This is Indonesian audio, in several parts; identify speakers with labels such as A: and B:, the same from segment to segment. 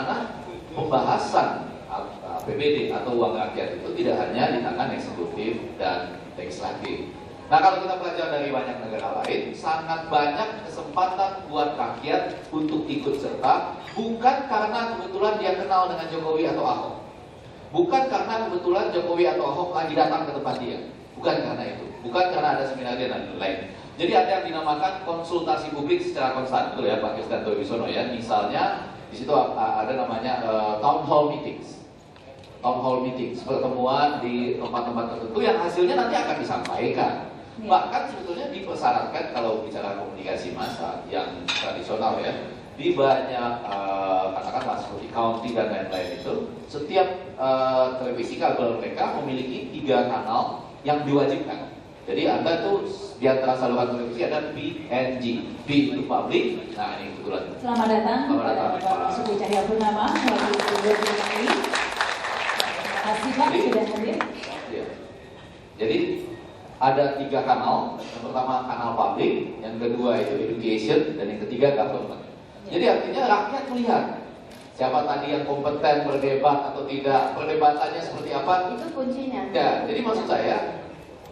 A: bagaimana pembahasan APBD atau uang rakyat itu tidak hanya di tangan eksekutif dan legislatif. Nah, kalau kita belajar dari banyak negara lain, sangat banyak kesempatan buat rakyat untuk ikut serta, bukan karena kebetulan dia kenal dengan Jokowi atau Ahok, bukan karena kebetulan Jokowi atau Ahok lagi datang ke tempat dia, bukan karena itu, bukan karena ada seminar dia dan lain-lain. Jadi ada yang dinamakan konsultasi publik secara konstan, betul ya Pak Kristanto Wibisono ya. Misalnya di situ ada namanya town hall meetings. Town hall meetings, pertemuan di tempat-tempat tertentu yang hasilnya nanti akan disampaikan. Bahkan sebetulnya dipersyaratkan kalau bicara komunikasi massa yang tradisional ya, di banyak katakanlah seperti county dan lain-lain itu, setiap televisi kabel mereka memiliki 3 kanal yang diwajibkan. Jadi Anda tuh di antara saluran televisi ada PNG, P itu public. Nah ini kebetulan.
B: Selamat datang Pak Basuki Cahayapurnama, Wakil Gubernur DKI. Terima kasih Pak sudah hadir.
A: Ya. Jadi ada 3 kanal. Yang pertama kanal public, yang kedua itu education, dan yang ketiga government. Jadi artinya rakyat melihat siapa tadi yang kompeten berdebat atau tidak, perdebatannya seperti apa.
C: Itu kuncinya.
A: Ya, jadi maksud saya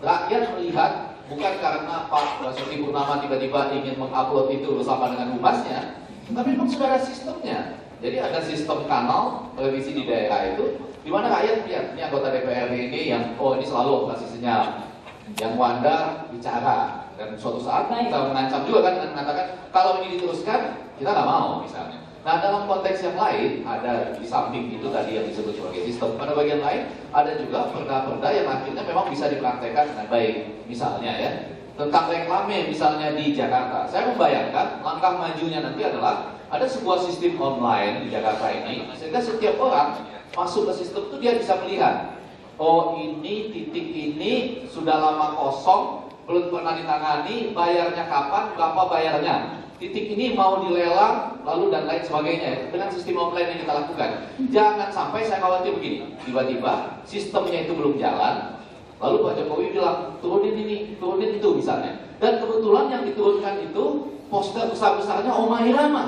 A: rakyat melihat bukan karena Pak Basuki Purnama tiba-tiba ingin mengupload itu bersama dengan humasnya, tapi memang sudah ada sistemnya. Jadi ada sistem kanal televisi di daerah itu, di mana rakyat lihat ini anggota DPRD ini yang ini selalu operasi senyap, yang Wanda bicara, dan suatu saat kita mengancam juga kan dengan mengatakan kalau ini diteruskan kita nggak mau misalnya. Nah dalam konteks yang lain ada di samping itu tadi yang disebut sebagai sistem, pada bagian lain ada juga perda-perda yang akhirnya memang bisa dipraktekkan dengan baik. Misalnya ya tentang reklame misalnya di Jakarta, saya membayangkan langkah majunya nanti adalah ada sebuah sistem online di Jakarta ini, sehingga setiap orang masuk ke sistem itu dia bisa melihat, oh ini titik ini sudah lama kosong, belum pernah ditangani, bayarnya kapan, berapa bayarnya, titik ini mau dilelang, lalu dan lain sebagainya. Dengan sistem online yang kita lakukan, jangan sampai saya khawatir begini, tiba-tiba sistemnya itu belum jalan, lalu Pak Jokowi bilang turunin ini, turunin itu misalnya, dan kebetulan yang diturunkan itu poster besar-besarnya Oma Irama.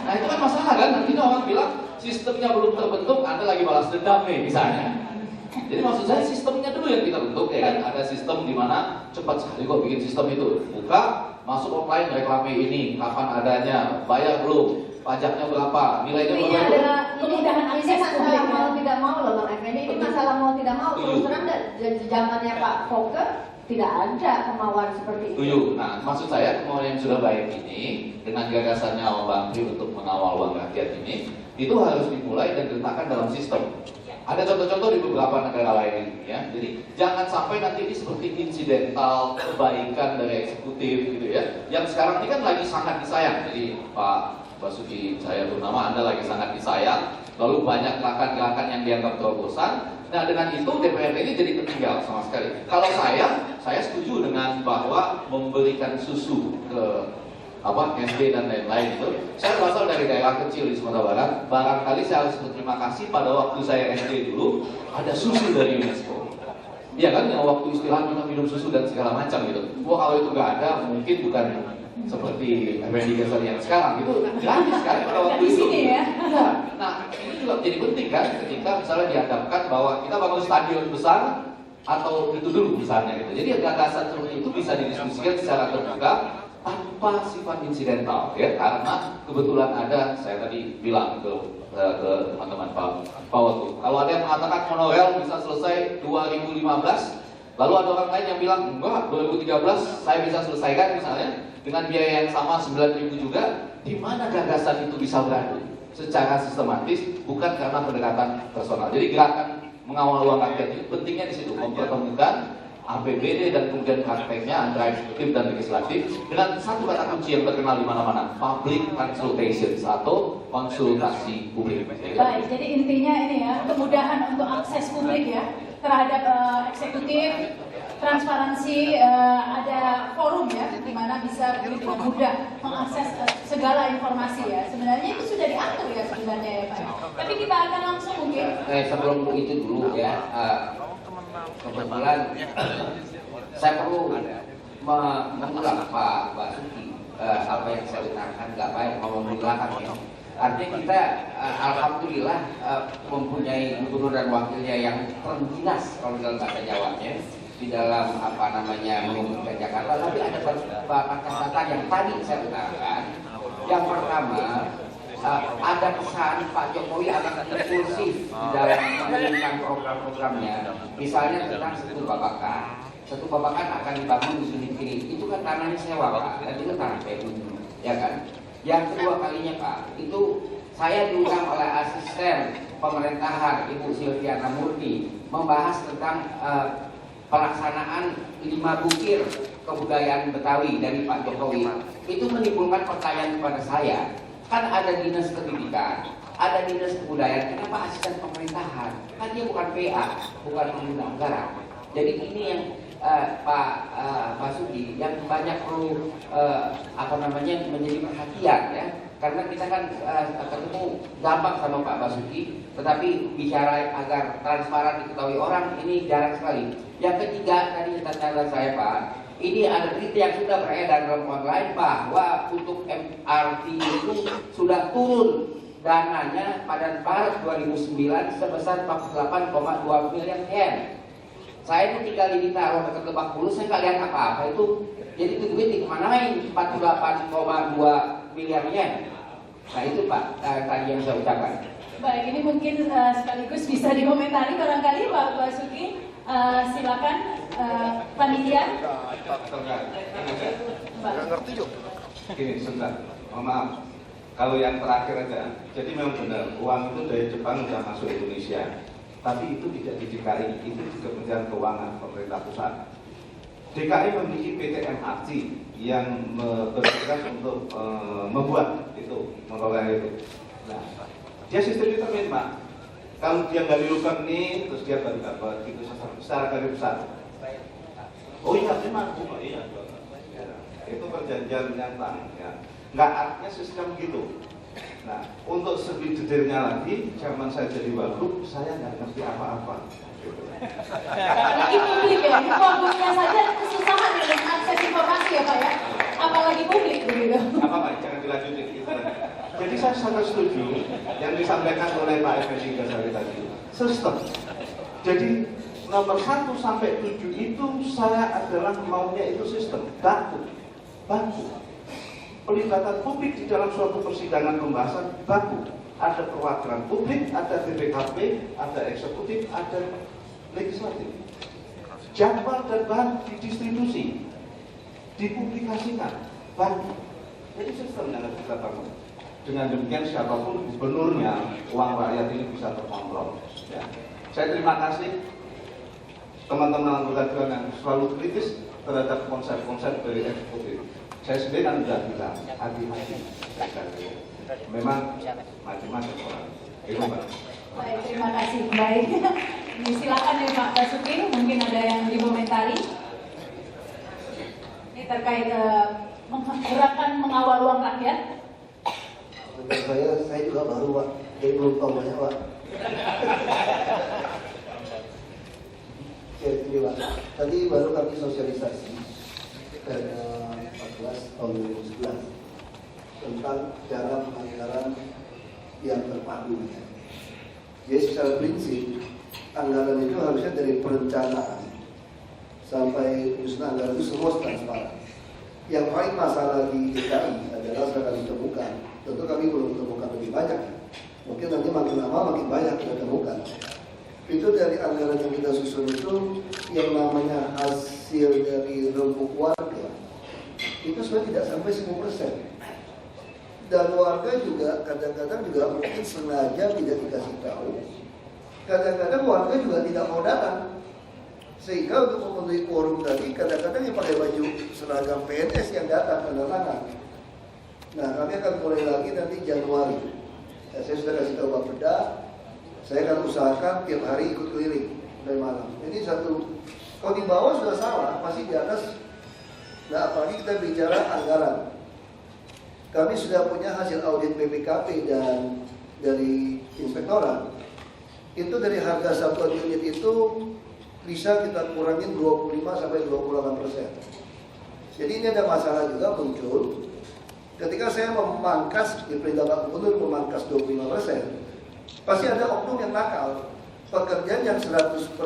A: Nah itu kan masalah kan, nantinya orang bilang sistemnya belum terbentuk, Anda lagi balas dendam nih misalnya. Jadi maksud saya sistemnya dulu yang kita bentuk ya kan, ada sistem di mana cepat sekali kok bikin sistem itu, buka, masuk online reklame ini, kapan adanya, bayar belum, pajaknya berapa, nilainya berapa.
C: Ini adalah kemudahan akses masalah mau tidak mau loh Bang Effendi, ini masalah mau tidak mau. Terus terang dan zamannya Pak Fokke tidak ada kemauan seperti itu.
A: Nah, maksud saya kemauan yang sudah baik ini dengan gagasannya Bang Pri untuk mengawal uang rakyat ini, itu harus dimulai dan diletakkan dalam sistem. Ada contoh-contoh di beberapa negara lain ya. Jadi jangan sampai nanti ini seperti insidental kebaikan dari eksekutif gitu ya. Yang sekarang ini kan lagi sangat disayang. Jadi Pak Basuki Cahayapurnama Anda lagi sangat disayang. Lalu banyak gerakan-gerakan yang dianggap terobosan. Nah dengan itu DPRD ini jadi tertinggal sama sekali. Kalau saya setuju dengan bahwa memberikan susu ke SD dan lain-lain itu. Saya berasal dari daerah kecil di Sumatera Barat. Barangkali saya harus berterima kasih pada waktu saya SD dulu ada susu dari UNESCO. Iya kan, yang waktu istirahat kita minum susu dan segala macam gitu. Wah kalau itu nggak ada, mungkin bukan seperti Effendi Ghazali yang sekarang itu gratis sekali pada waktu itu.
B: Ya.
A: Nah ini juga menjadi penting kan, ketika misalnya dihadapkan bahwa kita bangun stadion besar atau itu dulu misalnya gitu. Jadi gagasan seperti itu bisa didiskusikan secara terbuka tanpa sifat insidental ya, karena kebetulan ada, saya tadi bilang ke teman-teman Pak Watu, kalau ada yang mengatakan monorail bisa selesai 2015, lalu ada orang lain yang bilang enggak, 2013 saya bisa selesaikan misalnya dengan biaya yang sama 9.000 juga, di mana gagasan itu bisa beradu secara sistematis, bukan karena pendekatan personal. Jadi gerakan mengawal uang rakyat itu pentingnya di situ, mempertemukan APBD dan kemudian prakteknya antara eksekutif dan legislatif dengan satu kata kunci yang terkenal di mana-mana, public consultations atau konsultasi publik.
B: Baik, jadi intinya ini ya, kemudahan untuk akses publik ya terhadap eksekutif, transparansi, ada forum ya di mana bisa dengan mudah mengakses segala informasi ya. Sebenarnya itu sudah diatur ya sebenarnya ya Pak. Tapi kita akan langsung mungkin.
D: Sebelum itu dulu ya. Kebetulan saya perlu mengulang Pak Basuki apa yang saya utarakan nggak baik mau mengulang ya. Artinya kita alhamdulillah mempunyai gubernur dan wakilnya yang terginas kalau dalam bahasa Jawanya di dalam mengumpulkan Jakarta. Tapi ada beberapa catatan yang tadi saya utarakan. Yang pertama, ada kesan Pak Jokowi akan impulsif di dalam mengumumkan program-programnya. Misalnya tentang Setu Babakan. Setu Babakan akan dibangun di sini. Itu kan tanahnya sewa Pak, dan itu tanah PU, ya kan? Yang kedua kalinya Pak, itu saya diundang oleh asisten pemerintahan Ibu Silviana Murti membahas tentang pelaksanaan 5 bukir kebudayaan Betawi dari Pak Jokowi. Itu menimbulkan pertanyaan kepada saya. Kan ada dinas pendidikan, ada dinas kebudayaan, kenapa asisten pemerintahan? Kan dia bukan PA, bukan pengguna anggaran. Jadi ini yang Pak Basuki yang banyak perlu menjadi perhatian ya, karena kita kan ketemu gampang sama Pak Basuki, tetapi bicara agar transparan diketahui orang ini jarang sekali. Yang ketiga tadi catatan saya Pak, ini ada berita yang sudah beredar dalam online bahwa untuk MRT itu sudah turun dananya pada Maret 2009 sebesar 48,2 miliar yen. Saya ini tinggal di Bintaro dekat Lebak Bulus, saya nggak lihat apa-apa itu. Jadi itu duit dikemanain 48,2 miliar yen. Nah itu Pak tadi yang saya ucapkan.
B: Baik, ini mungkin sekaligus bisa dikomentari barangkali Pak Basuki. Silakan panitia.
E: Nggak ngerti juga. Gini sebentar, mohon maaf. Kalau yang terakhir aja, jadi memang benar uang itu dari Jepang sudah masuk Indonesia. Tapi itu tidak di DKI, itu di Kementerian Keuangan pemerintah pusat. DKI memiliki PT MRT yang bertugas untuk membuat itu, mengelola itu. Nah, dia sistem determin Pak. Kalau dia nggak dilakukan nih, terus dia baru dapat itu secara garis besar. Oh iya, memang, iya. Itu perjanjian nyata, ya. Nggak artinya sistem gitu. Nah, untuk lebih detailnya lagi, zaman saya jadi wagub, saya nggak ngerti apa-apa.
B: Apalagi publik ya, wagubnya saja kesusahan dengan akses informasi ya Pak ya. Apalagi publik begitu.
E: Apa Pak, jangan dilanjutin gitu. Jadi saya sangat setuju yang disampaikan oleh Pak Effendi Ghazali tadi. Sistem. Jadi nomor 1 sampai 7 itu saya adalah maunya itu sistem. Baku. Pelibatan publik di dalam suatu persidangan pembahasan baku. Ada perwakilan publik, ada BPKP, ada eksekutif, ada legislatif. Jadwal dan bahan didistribusi, dipublikasikan, baku. Jadi sistem yang harus kita bangun. Dengan demikian siapapun gubernurnya, uang rakyat ini bisa terkontrol. Ya. Saya terima kasih teman-teman anggota dewan yang selalu kritis terhadap konsep-konsep dari eksekutif. Saya sendiri kan sudah bilang, hati-hati. Memang macam-macam orang. Itu Mbak.
B: Baik, terima kasih. Baik, silakan ya Pak Basuki, mungkin ada yang dikomentari. Ini terkait gerakan mengawal uang rakyat.
F: Menurut saya juga baru Pak, jadi belum tahu banyak Pak. Oke, terima kasih. Tadi baru kami sosialisasi pada 14 tahun 2011 tentang cara penganggaran yang terpadu. Jadi secara prinsip anggaran itu harusnya dari perencanaan sampai penyusunan anggaran itu semua transparan. Yang paling masalah di DKI adalah sudah kami temukan. Tentu kami belum temukan lebih banyak. Mungkin nanti makin lama makin banyak kita temukan. Itu dari anggaran yang kita susun itu yang namanya hasil dari rembuk warga itu sudah tidak sampai 10%. Dan warga juga kadang-kadang juga mungkin sengaja tidak dikasih tahu. Kadang-kadang warga juga tidak mau datang. Sehingga untuk memenuhi quorum tadi kadang-kadang yang pakai baju seragam PNS yang datang tanda tangan. Nah, kami akan mulai lagi nanti Januari. Ya, saya sudah kasih tahu Pak Beda, saya akan usahakan tiap hari ikut keliling dari malam. Ini satu, kalau di bawah sudah salah, masih di atas. Nah, apalagi kita bicara anggaran. Kami sudah punya hasil audit BPKP dan dari inspektorat. Itu dari harga satuan unit itu bisa kita kurangin 25 sampai 28%. Jadi ini ada masalah juga muncul ketika saya memangkas di perintah Pak Gubernur memangkas 25%, pasti ada oknum yang nakal. Pekerjaan yang 100%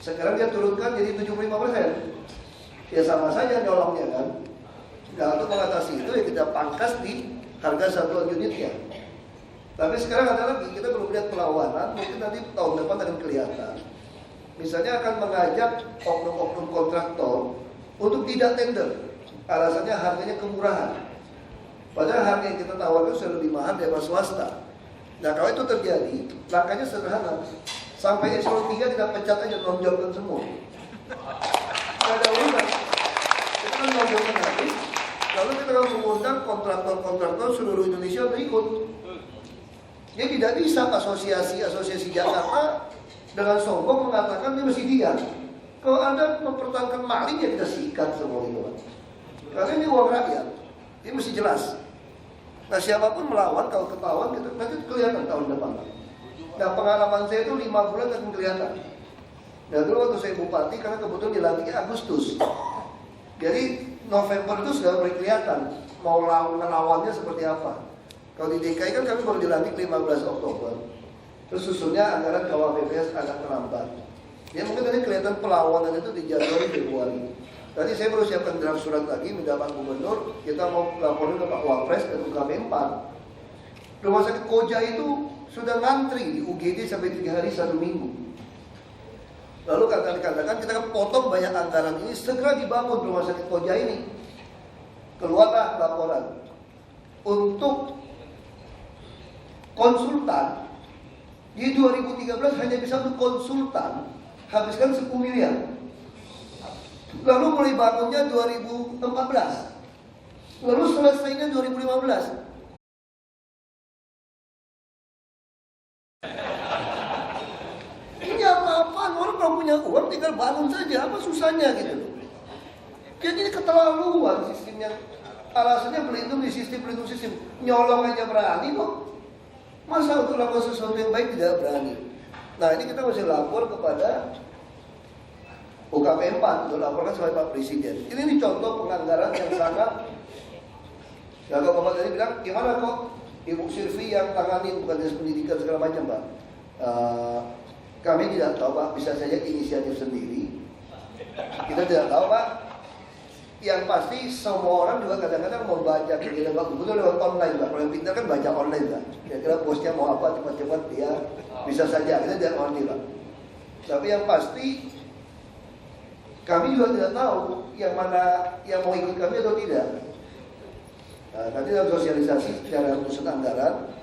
F: sekarang dia turunkan jadi 75%. Ya sama saja nyolongnya kan. Nah untuk mengatasi itu ya kita pangkas di harga satuan unitnya. Tapi sekarang ada lagi, kita belum lihat perlawanan, mungkin nanti tahun depan akan kelihatan. Misalnya akan mengajak oknum-oknum kontraktor untuk tidak tender. Alasannya harganya kemurahan. Padahal harga yang kita tawarkan sudah lebih mahal daripada swasta. Nah kalau itu terjadi, langkahnya sederhana. Sampai eselon 3 kita pecat aja, nonjolkan semua. Tidak ada urusan. Kita kan nonjolkan habis. Lalu kita akan mengundang kontraktor-kontraktor seluruh Indonesia untuk ikut. Dia tidak bisa asosiasi Jakarta dengan sombong mengatakan dia mesti diam. Kalau Anda mempertahankan maling ya kita sikat semua itu. Karena ini uang rakyat, dia mesti jelas. Nah siapapun melawan kalau ketahuan kita nanti kelihatan tahun depan. Nah pengalaman saya itu 5 bulan akan kelihatan. Nah dulu waktu saya bupati karena kebetulan dilantiknya Agustus. Jadi November itu sudah mulai kelihatan mau melawannya seperti apa. Kalau di DKI kan kami baru dilantik 15 Oktober. Terus susunnya anggaran KWPPS agak terlambat. Ya mungkin tadi kelihatan perlawanan itu di Januari Februari. Tadi saya baru siapkan draft surat lagi minta Pak Gubernur, kita mau laporin ke Pak Wapres dan UKP 4. Rumah sakit Koja itu sudah ngantri di UGD sampai 3 hari 1 minggu. Lalu katakan kita akan potong banyak anggaran ini, segera dibangun rumah sakit Koja ini. Keluarlah laporan untuk konsultan. Di 2013 hanya bisa untuk konsultan habiskan 10 miliar. Lalu mulai bangunnya 2014. Lalu selesainya 2015. Ini apa-apaan, orang kalau punya uang tinggal bangun saja, apa susahnya gitu. Jadi ini keterlaluan sistemnya. Alasannya pelindung di sistem, nyolong aja berani kok. Masa untuk lakukan sesuatu yang baik tidak berani. Nah ini kita masih lapor kepada UKP 4 untuk laporkan sebagai Pak Presiden. Ini contoh penganggaran yang sangat. Ya kalau Bapak tadi bilang gimana kok Ibu Sylvie yang tangani bukan dinas pendidikan segala macam Pak. Kami tidak tahu Pak, bisa saja inisiatif sendiri. Kita tidak tahu Pak. Yang pasti semua orang juga kadang-kadang membaca kegiatan Pak Gubernur lewat online Pak. Kalau yang pintar kan baca online Pak. Kira-kira bosnya mau apa cepat-cepat dia bisa saja. Kita tidak ngerti Pak. Tapi yang pasti kami juga tidak tahu yang mana yang mau ikut kami atau tidak. Nah, nanti dalam sosialisasi secara khusus anggaran,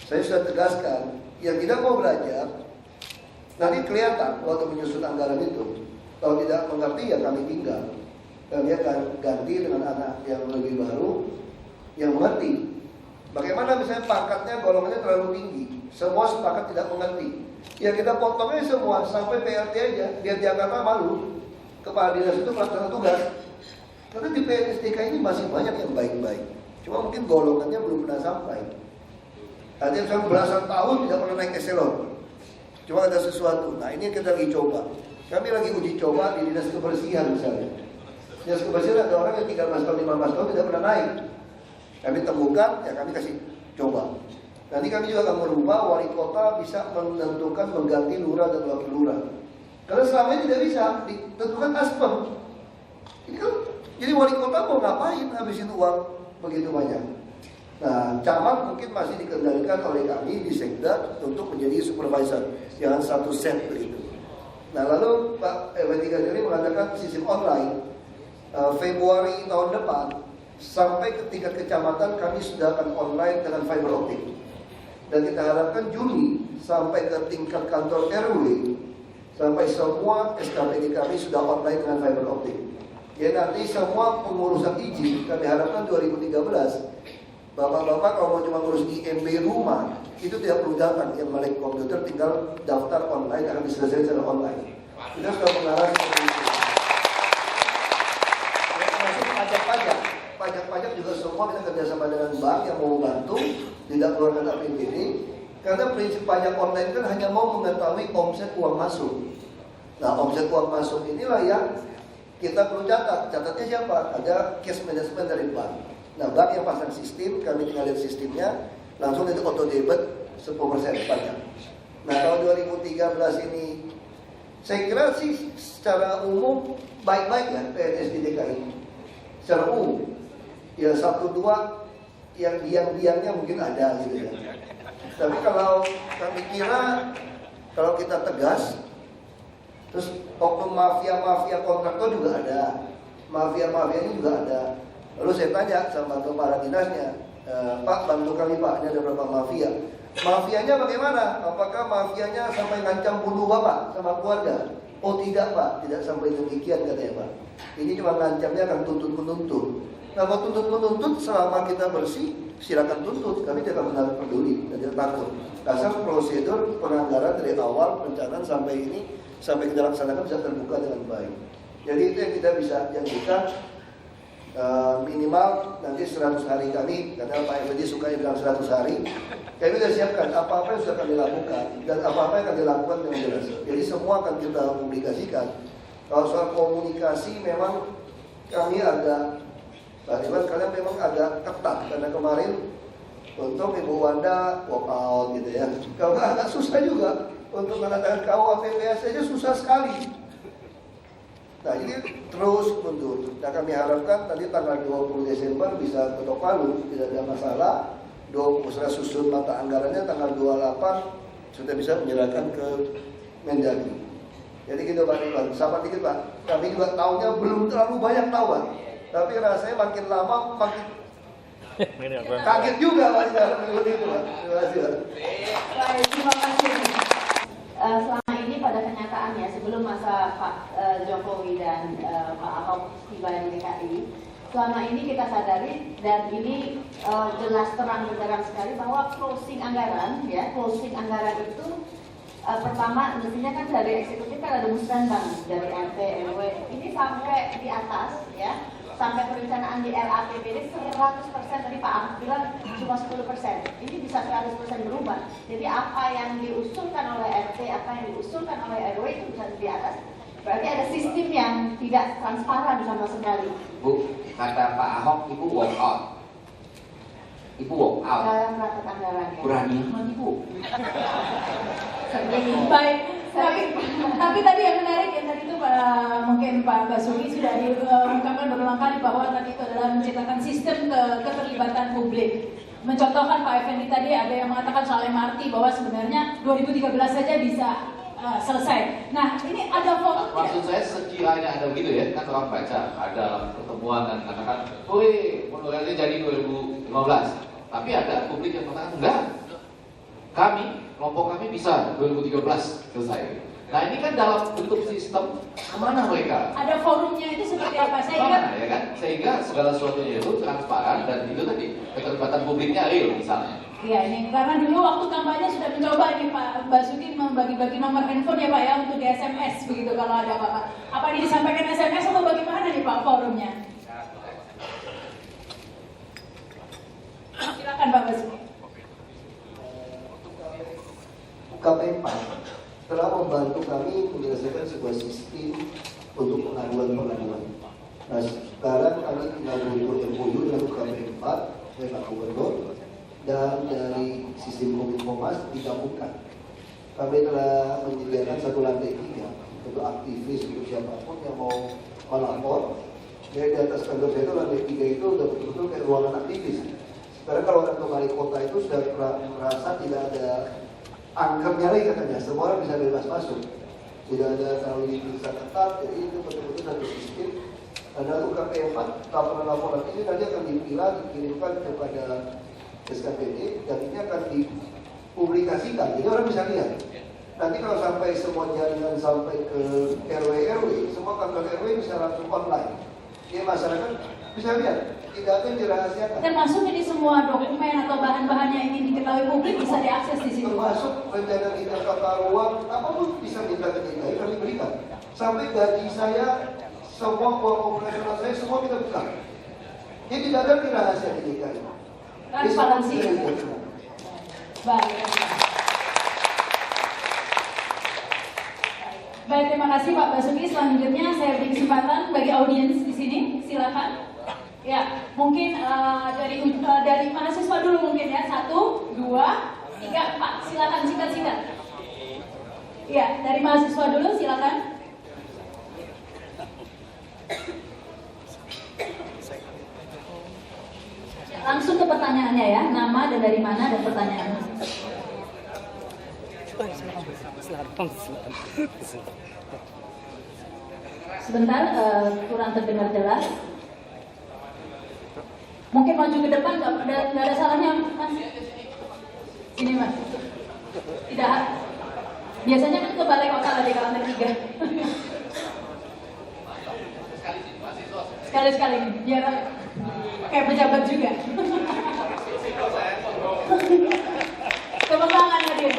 F: saya sudah tegaskan yang tidak mau belajar nanti kelihatan waktu menyusun anggaran itu. Kalau tidak mengerti ya kami tinggal. Kami akan ganti dengan anak yang lebih baru yang mengerti. Bagaimana misalnya pangkatnya golongannya terlalu tinggi, semua sepakat tidak mengerti. Ya kita potongnya semua sampai PRT aja, biar Jakarta malu. Kepala dinas itu pelaksana tugas. Karena di PNSDK ini masih banyak yang baik-baik. Cuma mungkin golongannya belum pernah sampai. Ada yang sampai belasan tahun tidak pernah naik eselon. Cuma ada sesuatu. Nah ini yang kita lagi coba. Kami lagi uji coba di dinas kebersihan misalnya. Dinas kebersihan ada orang yang 13 tahun, 15 tahun tidak pernah naik. Kami temukan, ya kami kasih coba. Nanti kami juga akan merubah wali kota bisa menentukan mengganti lurah dan wakil lurah. Karena selama ini tidak bisa ditentukan aspem. Ini kan, jadi wali kota mau ngapain habisin uang begitu banyak? Nah, camat mungkin masih dikendalikan oleh kami di Sekda untuk menjadi supervisor, jangan satu set begitu. Nah, lalu Pak W3 sendiri mengatakan sistem online Februari tahun depan sampai ke tingkat kecamatan kami sudah akan online dengan fiber optik. Dan kita harapkan Juni sampai ke tingkat kantor RW sampai semua SKPD kami sudah online dengan fiber optik. Ya nanti semua pengurusan izin kami harapkan 2013. Bapak-bapak kalau mau cuma ngurus IMB rumah itu tidak perlu datang, yang melek komputer tinggal daftar online akan diselesaikan secara online. Kita sudah mengarah seperti itu. Ya, termasuk pajak-pajak juga semua kita kerjasama dengan bank yang mau bantu tidak keluarkan APBD. Karena prinsip pajak online kan hanya mau mengetahui omset uang masuk. Nah, omset uang masuk inilah yang kita perlu catat. Catatnya siapa? Ada cash management dari bank. Nah, bank yang pasang sistem, kami tinggal lihat sistemnya, langsung itu auto debit 10% pajak. Nah, tahun 2013 ini, saya kira sih secara umum baik-baik ya PNS di DKI. Secara umum, ya 1-2 yang biang-biangnya mungkin ada gitu ya. Tapi kalau kami kira, kalau kita tegas, terus oknum mafia kontraktor juga ada, mafia ini juga ada. Lalu saya tanya sama kepala dinasnya, Pak, bantu kami Pak, ini ada berapa mafia? Mafianya bagaimana? Apakah mafianya sampai ngancam bunuh Bapak sama keluarga? Oh tidak Pak, tidak sampai demikian katanya Pak. Ini cuma ngancamnya akan tuntut menuntut. Nah kalau tuntut menuntut selama kita bersih, silakan tuntut. Kami tidak akan peduli dan tidak takut. Asal prosedur penganggaran dari awal perencanaan sampai ini, sampai kita laksanakan bisa terbuka dengan baik. Jadi itu yang kita bisa janjikan. Minimal nanti 100 hari kami, karena Pak FD suka bilang 100 hari, kami sudah siapkan apa-apa yang sudah kami lakukan dan apa-apa yang akan dilakukan dengan jelas. Jadi semua akan kita publikasikan. Kalau soal komunikasi memang kami agak, Pak Iwan kalian memang agak ketat karena kemarin untuk Ibu Wanda walk out gitu ya. Kalau agak susah juga untuk menandatangani KUA PPS saja susah sekali. Nah ini terus mundur. Nah kami harapkan nanti tanggal 20 Desember bisa ketok palu, tidak ada masalah. Setelah susun mata anggarannya tanggal 28 sudah bisa menyerahkan ke Mendagri. Jadi gitu Pak Iwan, sabar dikit Pak. Kami juga tahunya belum terlalu banyak tahu Pak. Tapi rasanya makin lama makin kaget juga Pak dalam mengikuti itu Pak. Terima kasih Pak.
C: Baik, terima kasih. Selama ini pada kenyataannya sebelum masa Pak Jokowi dan Pak Ahok tiba di DKI, selama ini kita sadari dan ini jelas terang benderang sekali bahwa closing anggaran itu pertama mestinya kan dari eksekutif kan ada musrenbang dari RT RW ini sampai di atas ya. Sampai perencanaan di RAPBD 100% tadi Pak Ahok bilang cuma 10%. Ini bisa 100% berubah. Jadi apa yang diusulkan oleh RT, apa yang diusulkan oleh RW itu bisa di atas. Berarti ada sistem yang tidak transparan sama sekali.
D: Bu, kata Pak Ahok, Ibu walk out. Ibu walk out.
C: Dalam rapat anggaran ya.
D: Berani amat Ibu.
B: Baik, tapi tadi yang menarik yang tadi itu mungkin Pak Basuki sudah diungkapkan berulang kali bahwa tadi itu adalah menciptakan sistem keterlibatan publik. Mencontohkan Pak Effendi tadi ada yang mengatakan soal MRT bahwa sebenarnya 2013 saja bisa selesai. Nah ini ada forum.
A: Maksud saya sekiranya ada begitu ya, kan orang baca ada pertemuan dan katakan, woi pembangunannya jadi 2015. Tapi ada publik yang mengatakan enggak. Kelompok kami bisa 2013 selesai. Nah ini kan dalam bentuk sistem kemana mereka?
B: Ada forumnya itu seperti apa?
A: Kemana ya kan? Sehingga segala sesuatunya itu transparan dan itu tadi keterlibatan publiknya real misalnya.
B: Iya ini karena dulu waktu kampanye sudah mencoba nih Pak Basuki membagi-bagi nomor handphone ya Pak ya untuk di SMS begitu kalau ada apa-apa. Apa ini disampaikan SMS atau bagaimana nih Pak forumnya? Silakan Pak Basuki.
F: KPM telah membantu kami menyelesaikan sebuah sistem untuk pengaduan. Nah sekarang kami tinggal butuh MOU dengan KPM 4 dari Pak Gubernur dan dari sistem Kominfo-Mas digabungkan. Kami telah menyediakan satu lantai 3 untuk aktivis, untuk siapapun yang mau melapor. Jadi di atas kantor saya itu lantai 3 itu udah betul-betul kayak ruangan aktivis. Sekarang kalau orang ke Balai Kota itu sudah merasa tidak ada angkernya lagi katanya, semua orang bisa bebas masuk. Tidak ada terlalu diperiksa ketat, jadi itu betul-betul satu sistem. Ada UKP 4, laporan ini nanti akan dipilah, dikirimkan kepada SKPD, dan ini akan dipublikasikan, jadi orang bisa lihat. Nanti kalau sampai semua jaringan sampai ke RW, semua kantor RW bisa langsung online. Jadi masyarakat bisa lihat. Tidak ada yang dirahasiakan.
B: Termasuk ini semua dokumen atau bahan-bahan yang ingin diketahui publik bisa diakses di situ.
F: Termasuk rencana kita tata ruang, apapun bisa kita ketika kami berikan. Sampai gaji saya, semua uang operasional saya semua kita buka. Jadi tidak ada rahasia di DKI.
B: Transparansi. Baik. Baik, terima kasih Pak Basuki. Selanjutnya saya beri kesempatan bagi audiens di sini. Silakan. Ya, mungkin dari mahasiswa dulu mungkin ya. 1, 2, 3, 4. Silakan singkat-singkat. Ya, dari mahasiswa dulu silakan. Langsung ke pertanyaannya ya, nama dan dari mana dan pertanyaannya. Sebentar, kurang terdengar jelas. Mungkin maju ke depan, nggak ada salahnya, Mas. Sini, Mas. Tidak. Biasanya kan ke balai kota lah di lantai 3. Sekali-sekali, biar kayak pejabat juga. Kemenangan hadir.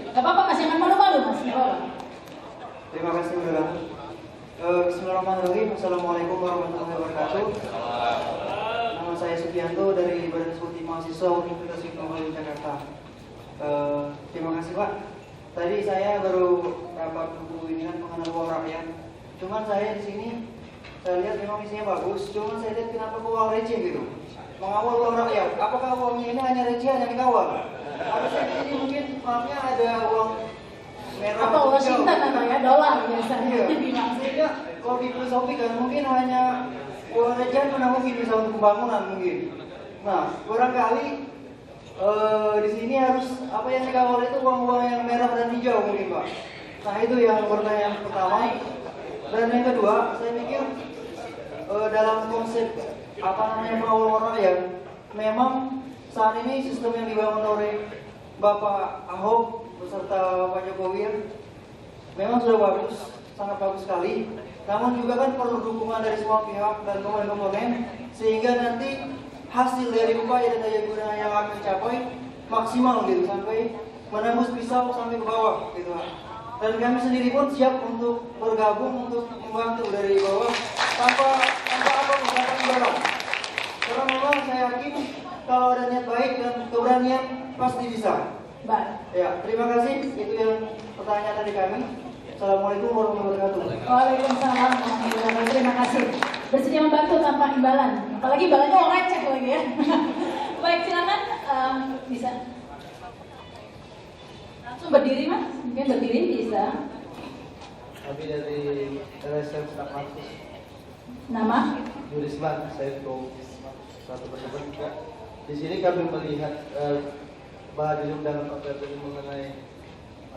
B: Gak apa-apa Mas, jangan malu-malu Mas.
G: Terima kasih Bella. Bismillahirrahmanirrahim. Assalamualaikum warahmatullahi wabarakatuh. Nama saya Sugianto dari Badan Eksekutif Mahasiswa Universitas Teknologi Jakarta. Terima kasih Pak. Tadi saya baru dapat buku ini kan mengenal uang rakyat. Cuman saya di sini saya lihat memang isinya bagus. Cuman saya lihat kenapa kok uang receh gitu. Mengawal uang rakyat. Apakah uangnya ini hanya receh, hanya dikawal? Apa sih ini mungkin maafnya ada uang merah
B: atau Washington atau ya dolar biasanya.
G: Iya. Sehingga kalau difilosofikan mungkin hanya uang recehan mana mungkin bisa untuk pembangunan mungkin. Nah, barangkali di sini harus apa yang dikawal itu uang-uang yang merah dan hijau mungkin Pak. Nah itu yang pertanyaan pertama. Dan yang kedua, saya pikir dalam konsep apa namanya pengawal rakyat, memang saat ini sistem yang dibangun oleh Bapak Ahok beserta Pak Jokowi memang sudah bagus, sangat bagus sekali. Namun juga kan perlu dukungan dari semua pihak dan komponen sehingga nanti hasil dari upaya dan daya guna yang akan dicapai maksimal gitu sampai menembus pisau sampai ke bawah gitu. Dan kami sendiri pun siap untuk bergabung untuk membantu dari bawah tanpa apa misalkan barang. Karena memang saya yakin kalau ada niat baik dan keberanian pasti bisa.
B: Baik.
G: Ya, terima kasih. Itu yang pertanyaan dari kami. Assalamualaikum warahmatullahi wabarakatuh.
B: Waalaikumsalam warahmatullahi wabarakatuh. Terima kasih. Bersedia membantu tanpa imbalan. Apalagi imbalannya orang receh lagi ya. Baik, silakan bisa. Langsung berdiri Mas, mungkin berdiri bisa.
F: Kami dari LSM Staf Mahasiswa.
B: Nama?
F: Yurisman, saya itu satu teman juga. Di sini kami melihat bahwa di undangan Pak Ferdi mengenai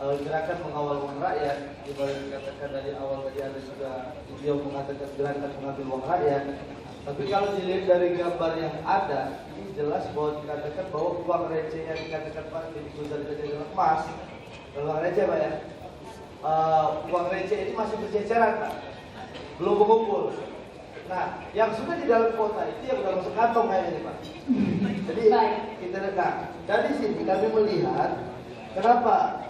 F: gerakan mengawal uang rakyat, dimana dikatakan dari awal tadi ada juga beliau mengatakan gerakan mengambil uang rakyat. Tapi kalau dilihat dari gambar yang ada, ini jelas bahwa dikatakan bahwa uang receh yang dikatakan Pak dari kejadian emas, uang receh Pak ya, uang receh ini masih berceceran Pak, belum mengumpul. Nah, yang sudah di dalam kota itu yang sudah masuk kantong kayaknya Pak. Jadi kita lihat, dari sini kami melihat kenapa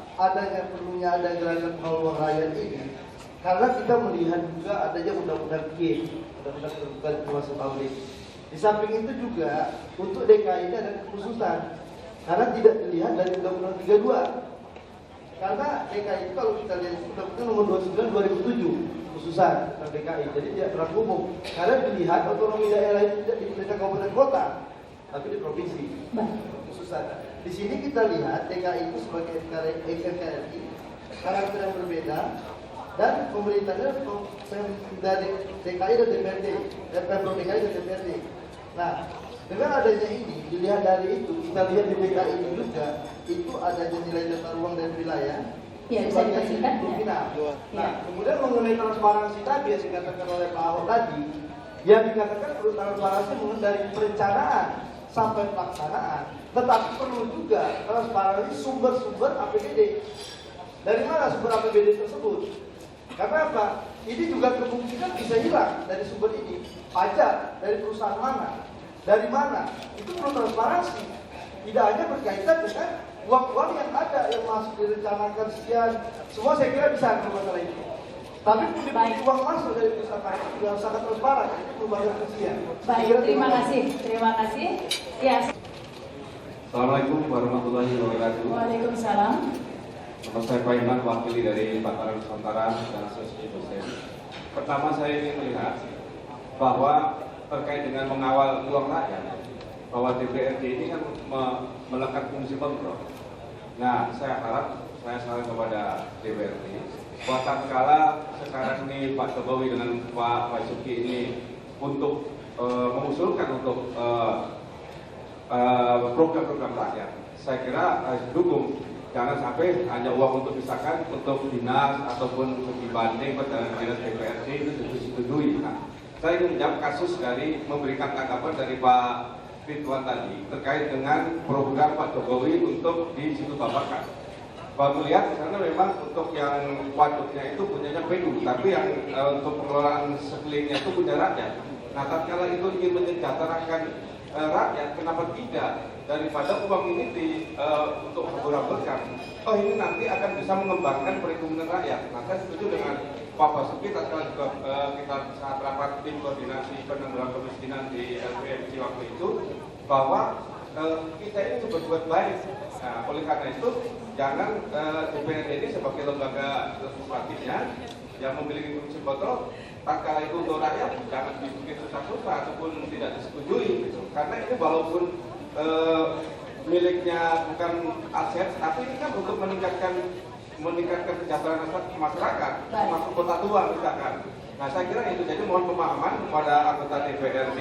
F: perlunya ada gerakan mengawal uang rakyat ini, karena kita melihat juga adanya undang-undang KIM, undang-undang terbuka informasi publik. Di samping itu juga untuk DKI ini ada kekhususan karena tidak dilihat dari undang-undang 32. Karena DKI itu kalau kita lihat undang-undang nomor 29 2007 khususan tentang DKI, jadi tidak berlaku umum. Karena dilihat otonomi daerah itu tidak di pemerintah kabupaten kota, tapi di provinsi. Khususan. Di sini kita lihat DKI itu sebagai NKRI, karakter yang berbeda, dan pemerintahnya dari DKI dan DPRD, Pemprov DKI dan DPRD. Nah, dengan adanya ini, dilihat dari itu, kita lihat di DKI ini juga, itu adanya nilai tata ruang dan wilayah.
B: Ya, bisa dipastikan.
F: Nah, kemudian mengenai transparansi tadi yang dikatakan oleh Pak Ahok tadi, yang dikatakan perlu transparansi mulai dari perencanaan sampai pelaksanaan, tetapi perlu juga transparansi sumber-sumber APBD. Dari mana sumber APBD tersebut? Karena apa? Ini juga kemungkinan bisa hilang dari sumber ini. Pajak dari perusahaan mana? Dari mana? Itu perlu transparansi. Tidak hanya berkaitan dengan uang-uang yang ada yang masuk direncanakan sekian. Semua saya kira bisa untuk masalah ini. Tapi uang masuk dari perusahaan lain juga sangat transparan. Itu perubahan kesian.
B: Baik, terima kasih. Terima kasih. Ya.
E: Assalamualaikum warahmatullahi wabarakatuh.
B: Waalaikumsalam.
E: Nama saya Pak Iman, wakili dari Pakar Nusantara dan Asosiasi Dosen. Pertama saya ingin melihat bahwa terkait dengan mengawal uang rakyat, bahwa DPRD ini kan melekat fungsi kontrol. Nah, saya harap, saya saran kepada DPRD, bahwa tatkala sekarang ini Pak Jokowi dengan Pak Basuki ini untuk mengusulkan untuk program-program rakyat, saya kira harus didukung. Jangan sampai hanya uang untuk misalkan untuk dinas ataupun untuk dibanding perjalanan dinas DPRD itu disetujui. Nah, saya ingin menjawab kasus dari memberikan tanggapan dari Pak Ridwan tadi terkait dengan program Pak Jokowi untuk di situ Babakan. Kalau melihat karena memang untuk yang waduknya itu punyanya PU, tapi yang untuk pengelolaan sekelilingnya itu punya rakyat. Nah, tatkala itu ingin menyejahterakan rakyat, kenapa tidak daripada uang ini untuk hamburan-hamburkan? Oh, ini nanti akan bisa mengembangkan perekonomian rakyat. Nah, saya setuju dengan Pak Basuki tatkala juga kita saat rapat tim koordinasi penanggulangan kemiskinan di LPMC waktu itu, bahwa kita ini berbuat baik. Nah, oleh karena itu jangan DPRD ini sebagai lembaga legislatifnya yang memiliki fungsi kontrol, tatkala itu untuk rakyat jangan dibikin susah-susah ataupun tidak disetujui gitu. Karena ini walaupun miliknya bukan aset, tapi ini kan untuk meningkatkan kesejahteraan masyarakat, termasuk kota tua misalkan. Nah, saya kira itu, jadi mohon pemahaman kepada anggota DPRD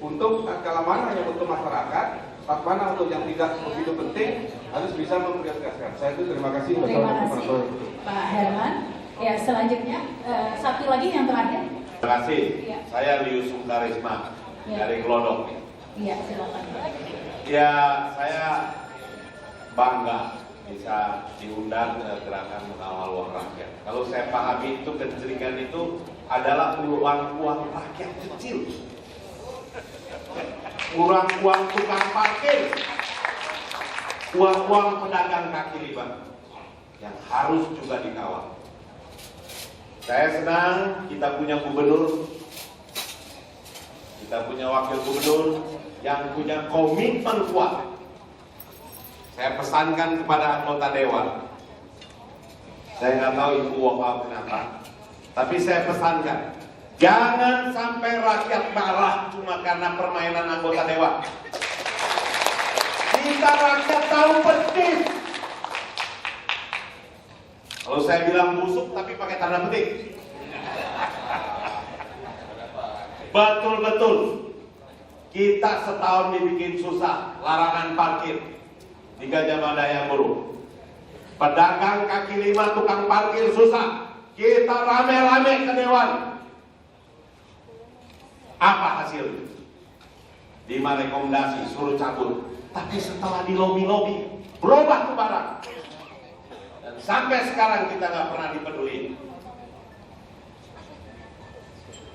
E: untuk tatkala mana yang untuk masyarakat, tak mana untuk yang tidak begitu penting, harus bisa memprioritaskan. Saya itu terima kasih.
B: Terima kasih Pak Herman. Ya, selanjutnya satu lagi yang terakhir.
H: Terima kasih.
B: Ya.
H: Saya Lius Sungkarisma dari Glodok.
B: Iya, silakan.
H: Ya, saya bangga bisa diundang ke gerakan mengawal uang rakyat. Kalau saya pahami itu kecerikan itu adalah uang rakyat kecil. Uang tukang parkir, uang pedagang kaki lima yang harus juga dikawal. Saya senang kita punya gubernur, kita punya wakil gubernur yang punya komitmen kuat. Saya pesankan kepada anggota dewan, saya nggak tahu ibu walk out kenapa, tapi saya pesankan, jangan sampai rakyat marah cuma karena permainan anggota dewan. Kita rakyat tahu persis. Kalau saya bilang busuk tapi pakai tanda petik. Betul-betul. Kita setahun dibikin susah, larangan parkir di Gajah Mada yang buruk. Pedagang kaki lima, tukang parkir susah. Kita rame-rame ke dewan. Apa hasilnya? 5 rekomendasi suruh cabut. Tapi setelah di lobi-lobi berubah tuh barang. Dan sampai sekarang kita nggak pernah dipeduli.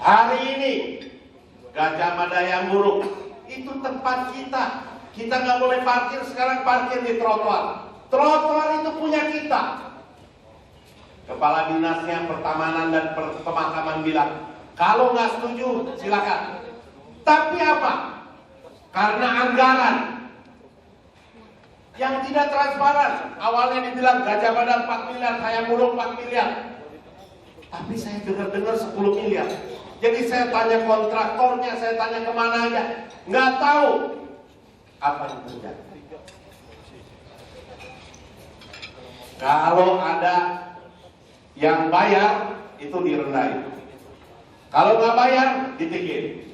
H: Hari ini Gajah Mada yang buruk itu tempat kita. Kita nggak boleh parkir, sekarang parkir di trotoar. Trotoar itu punya kita. Kepala dinasnya pertamanan dan pemakaman bilang, kalau nggak setuju silakan. Tapi apa? Karena anggaran yang tidak transparan. Awalnya dibilang Gajah Mada 4 miliar, saya buruk 4 miliar. Tapi saya dengar-dengar 10 miliar. Jadi saya tanya kontraktornya, saya tanya kemana aja, nggak tahu apa yang terjadi. Kalau ada yang bayar, itu direndahin. Kalau nggak bayar, ditinggiin.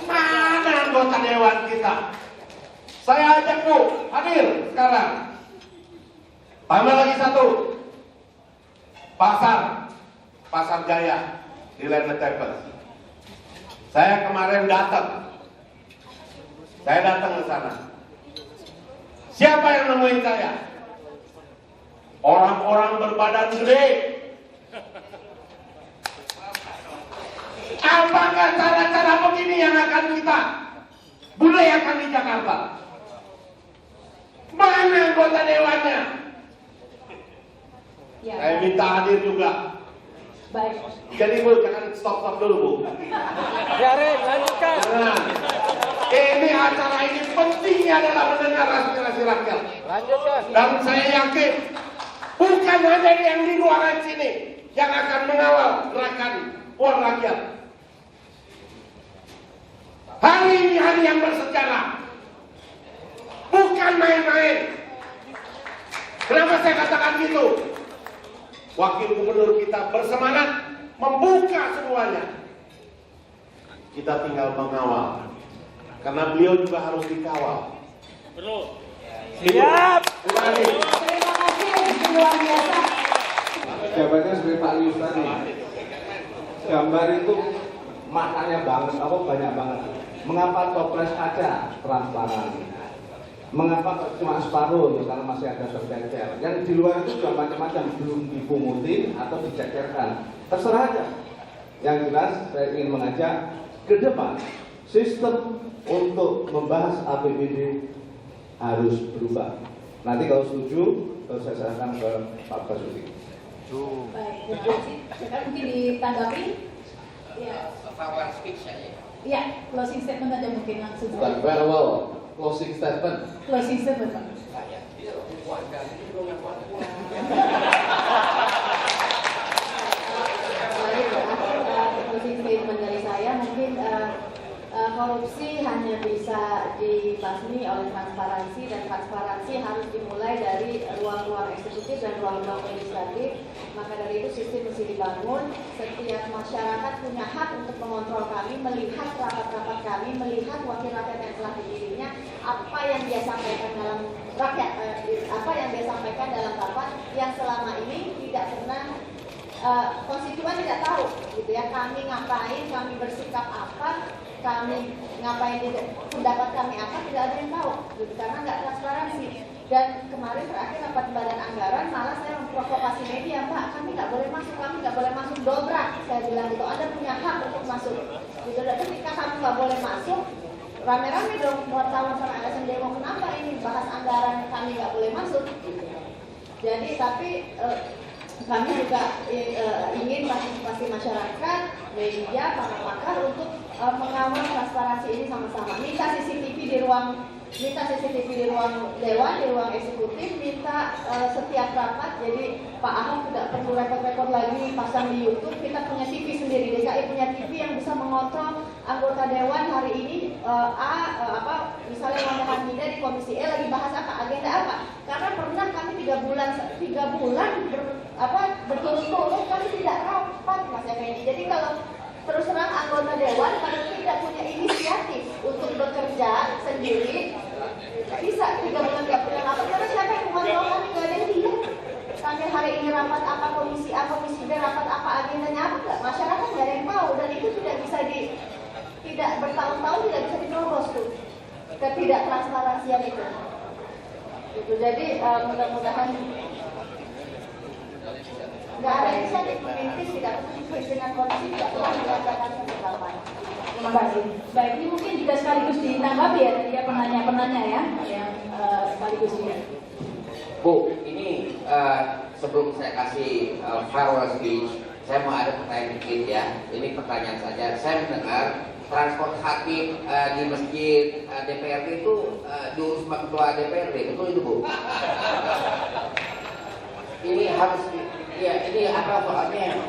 H: Mana anggota dewan kita? Saya ajak Bu, hadir sekarang. Tambah lagi satu. Pasar Jaya di Land Table. Saya kemarin datang. Saya datang ke sana. Siapa yang nemuin saya? Orang-orang berbadan gede. Apakah cara-cara begini yang akan kita budayakan di Jakarta? Mana anggota dewannya?
B: Ya.
H: Saya minta hadir juga.
B: Baik.
H: Jadi Bu, jangan stop dulu Bu.
G: Biarin, lanjutkan.
H: Nah, ini acara ini pentingnya adalah mendengar aspirasi rakyat.
G: Lanjutkan.
H: Dan saya yakin bukan hanya yang di luar sini, yang akan mengawal gerakan uang rakyat. Hari ini hari yang bersejarah, bukan main-main. Kenapa saya katakan gitu? Wakil gubernur kita bersemangat membuka semuanya. Kita tinggal mengawal, karena beliau juga harus dikawal. Siap. Terima kasih.
B: Terima kasih, luar biasa.
E: Jawabannya seperti Pak Lius tadi. Gambar itu maknanya banget, banyak banget. Mengapa toples ada transparan? Mengapa cuma separuh? Karena masih ada tercecer. Yang di luar itu juga macam-macam, belum dipungutin atau dicecerkan. Terserah aja. Yang jelas saya ingin mengajak ke depan sistem untuk membahas APBD harus berubah. Nanti kalau setuju, saya serahkan ke Pak Basuki.
B: Baik, terima kasih. Sekarang mungkin ditanggapi. Ya.
D: Farewell speech saja.
B: Iya, closing statement aja mungkin langsung.
A: Bukan farewell, closing statement.
B: Closing statement, Pak.
C: Closing statement dari saya mungkin korupsi hanya bisa dibasmi oleh transparansi, dan transparansi harus dimulai dari ruang-ruang eksekutif dan ruang-ruang legislatif. Maka dari itu sistem mesti dibangun. Setiap masyarakat punya hak untuk mengontrol kami, melihat rapat-rapat kami, melihat wakil rakyat yang telah dipilihnya, apa yang dia sampaikan dalam rakyat, apa yang dia sampaikan dalam rapat yang selama ini tidak pernah konstituen tidak tahu, gitu ya. Kami ngapain, kami bersikap apa, kami ngapain, pendapat kami apa, tidak ada yang tahu, gitu, karena nggak transparansi. Dan kemarin terakhir rapat badan anggaran, malah saya memprovokasi media, Pak, kami nggak boleh masuk, dobrak. Saya bilang gitu, Anda punya hak untuk masuk, gitu. Dan ketika kamu nggak boleh masuk, rame-rame dong wartawan sama LSM demo, kenapa ini bahas anggaran kami nggak boleh masuk, gitu. Jadi tapi kami juga ingin partisipasi masyarakat, media, para pakar untuk mengawal transparansi ini sama-sama. Minta CCTV di ruang dewan, di ruang eksekutif, minta setiap rapat. Jadi Pak Ahok tidak perlu repot-repot lagi pasang di YouTube. Kita punya TV sendiri, DKI punya TV yang bisa mengontrol anggota dewan hari ini. Misalnya Wanda Hamidah di Komisi E lagi bahas apa, agenda apa? Karena pernah kami 3 bulan berturut-turut kami tidak rapat, Mas Effendi. Jadi kalau terus terang anggota dewan pada tidak punya inisiatif untuk bekerja sendiri, bisa 3 bulan nggak pernah rapat, karena siapa yang mengontrol kami? Nggak ada yang lihat. Kami hari ini rapat apa, komisi A, komisi B, rapat apa, agendanya apa, nggak, masyarakat nggak ada yang tahu, dan itu tidak bisa tidak bertahun-tahun tidak bisa diterobos tuh ketidaktransparansian itu. Gitu. Jadi mudah-mudahan nggak ada inisiatif pemimpin, tidak dengan kondisi tidak pernah dilakukan penerapan.
B: Terima kasih. Baik, ini mungkin juga sekaligus ditanggapi ya dari penanya-penanya ya, yang sekaligus ini.
D: Bu, ini sebelum saya kasih farewell speech, saya mau ada pertanyaan dikit ya. Ini pertanyaan saja. Saya mendengar transport hakim di masjid DPRD itu diurus sama ketua DPRD, betul itu Bu? Ini harus, ya ini apa soalnya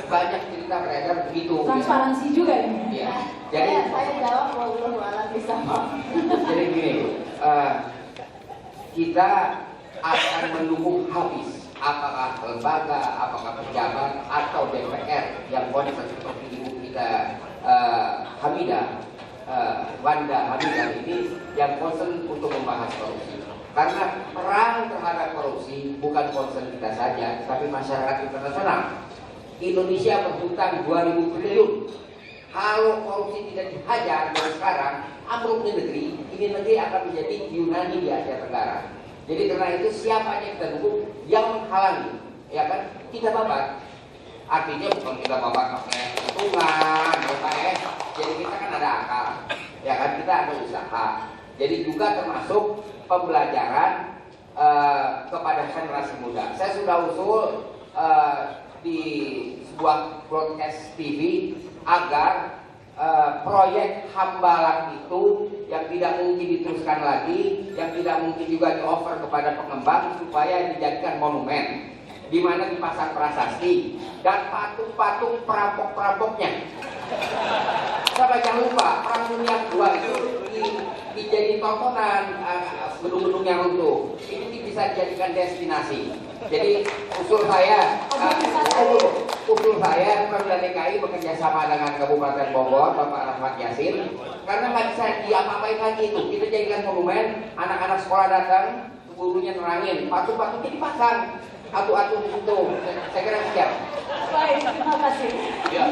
D: banyak cerita beredar begitu.
B: Transparansi ya. Juga ini.
D: Ya. Jadi
C: saya jawab belum alat bisa.
D: Jadi gini, kita akan mendukung habis apakah lembaga, apakah pejabat atau DPR yang concern seperti ibu kita Wanda Hamidah ini yang concern untuk membahas korupsi. Karena perang terhadap korupsi bukan concern kita saja, tapi masyarakat internasional. Indonesia berhutang 2.000 triliun. Kalau korupsi tidak dihajar dari sekarang, ambruk negeri, ini negeri akan menjadi Yunani di Asia Tenggara. Jadi karena itu siapa yang kita dukung yang menghalangi, ya kan? Kita babat. Artinya bukan kita babat pakai hitungan, jadi kita kan ada akal, ya kan? Kita ada usaha. Jadi juga termasuk pembelajaran kepada generasi muda. Saya sudah usul di sebuah broadcast TV agar proyek Hambalang itu yang tidak mungkin diteruskan lagi, yang tidak mungkin juga di-offer kepada pengembang supaya dijadikan monumen. di mana dipasang prasasti dan patung-patung perampok-perampoknya. Siapa jangan lupa Perang Dunia II itu dijadi tontonan gedung-gedung yang runtuh. Ini bisa dijadikan destinasi. Jadi usul saya Pemda DKI bekerja sama dengan Kabupaten Bogor, Bapak Rahmat Yasin, karena nggak bisa diapa-apain lagi itu. Kita jadikan monumen, anak-anak sekolah datang, gurunya nerangin, patung-patungnya dipasang, atu-atu itu. Saya kira siap.
B: Baik, terima kasih.
A: Ya,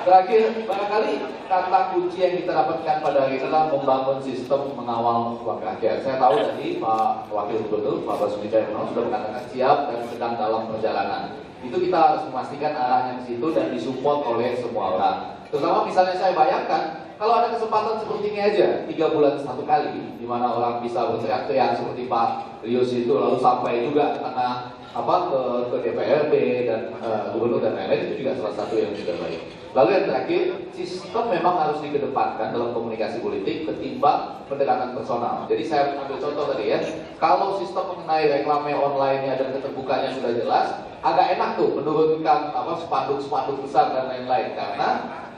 A: terakhir barangkali kata kunci yang kita dapatkan pada hari ini adalah membangun sistem mengawal uang rakyat. Saya tahu tadi Pak Wakil Gubernur Pak Basuki Cahayapurnama sudah mengatakan siap dan sedang dalam perjalanan. Itu kita harus memastikan arahnya ke situ dan disupport oleh semua orang. Terutama misalnya saya bayangkan kalau ada kesempatan seperti ini aja 3 bulan satu kali, di mana orang bisa berteriak-teriak seperti Pak Rius itu, lalu sampai juga ke tengah ke DPRD dan gubernur dan lain-lain, itu juga salah satu yang juga baik. Lalu yang terakhir, sistem memang harus dikedepankan dalam komunikasi politik ketimbang pendekatan personal. Jadi saya ambil contoh tadi ya, kalau sistem mengenai reklame online-nya dan keterbukaannya sudah jelas, agak enak tuh menurunkan spanduk-spanduk besar dan lain-lain, karena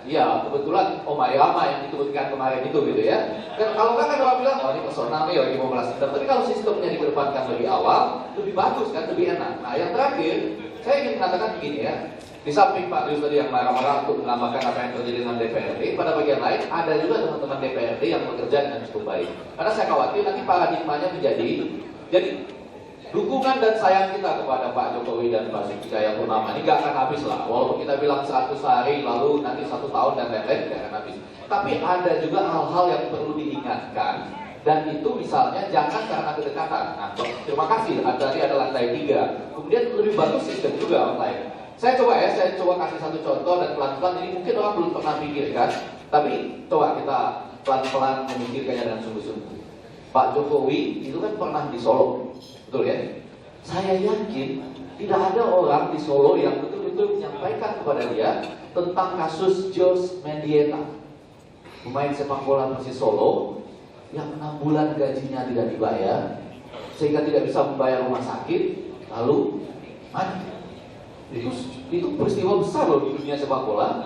A: ya kebetulan Omai Rama yang diturunkan kemarin itu gitu ya. Dan kalau kan orang bilang, oh ini personal nih lagi mau balas dendam. Tapi kalau sistemnya dikedepankan lebih awal, lebih bagus kan, lebih enak. Nah yang terakhir, saya ingin mengatakan begini ya. Di samping Pak Rius tadi yang marah-marah untuk menambahkan apa yang terjadi dengan DPRD, pada bagian lain ada juga teman-teman DPRD yang bekerja dengan cukup baik. Karena saya khawatir nanti paradigmanya jadi dukungan dan sayang kita kepada Pak Jokowi dan Pak Basuki Cahayapurnama ini gak akan habis lah. Walaupun kita bilang 100 hari lalu nanti 1 tahun dan lain-lain gak akan habis. Tapi ada juga hal-hal yang perlu diingatkan. Dan itu misalnya jangan karena kedekatan. Nah, terima kasih. Tadi ada lantai 3. Kemudian lebih bagus sistem juga online. Saya coba kasih satu contoh dan pelan-pelan. Ini mungkin orang belum pernah pikirkan. Tapi coba kita pelan-pelan memikirkannya dengan sungguh-sungguh. Pak Jokowi itu kan pernah di Solo. Betul ya? Saya yakin tidak ada orang di Solo yang betul-betul menyampaikan kepada dia tentang kasus George Mendieta, pemain sepak bola Persis Solo yang 6 bulan gajinya tidak dibayar, sehingga tidak bisa membayar rumah sakit, lalu mati. Itu peristiwa besar loh di dunia sepak bola.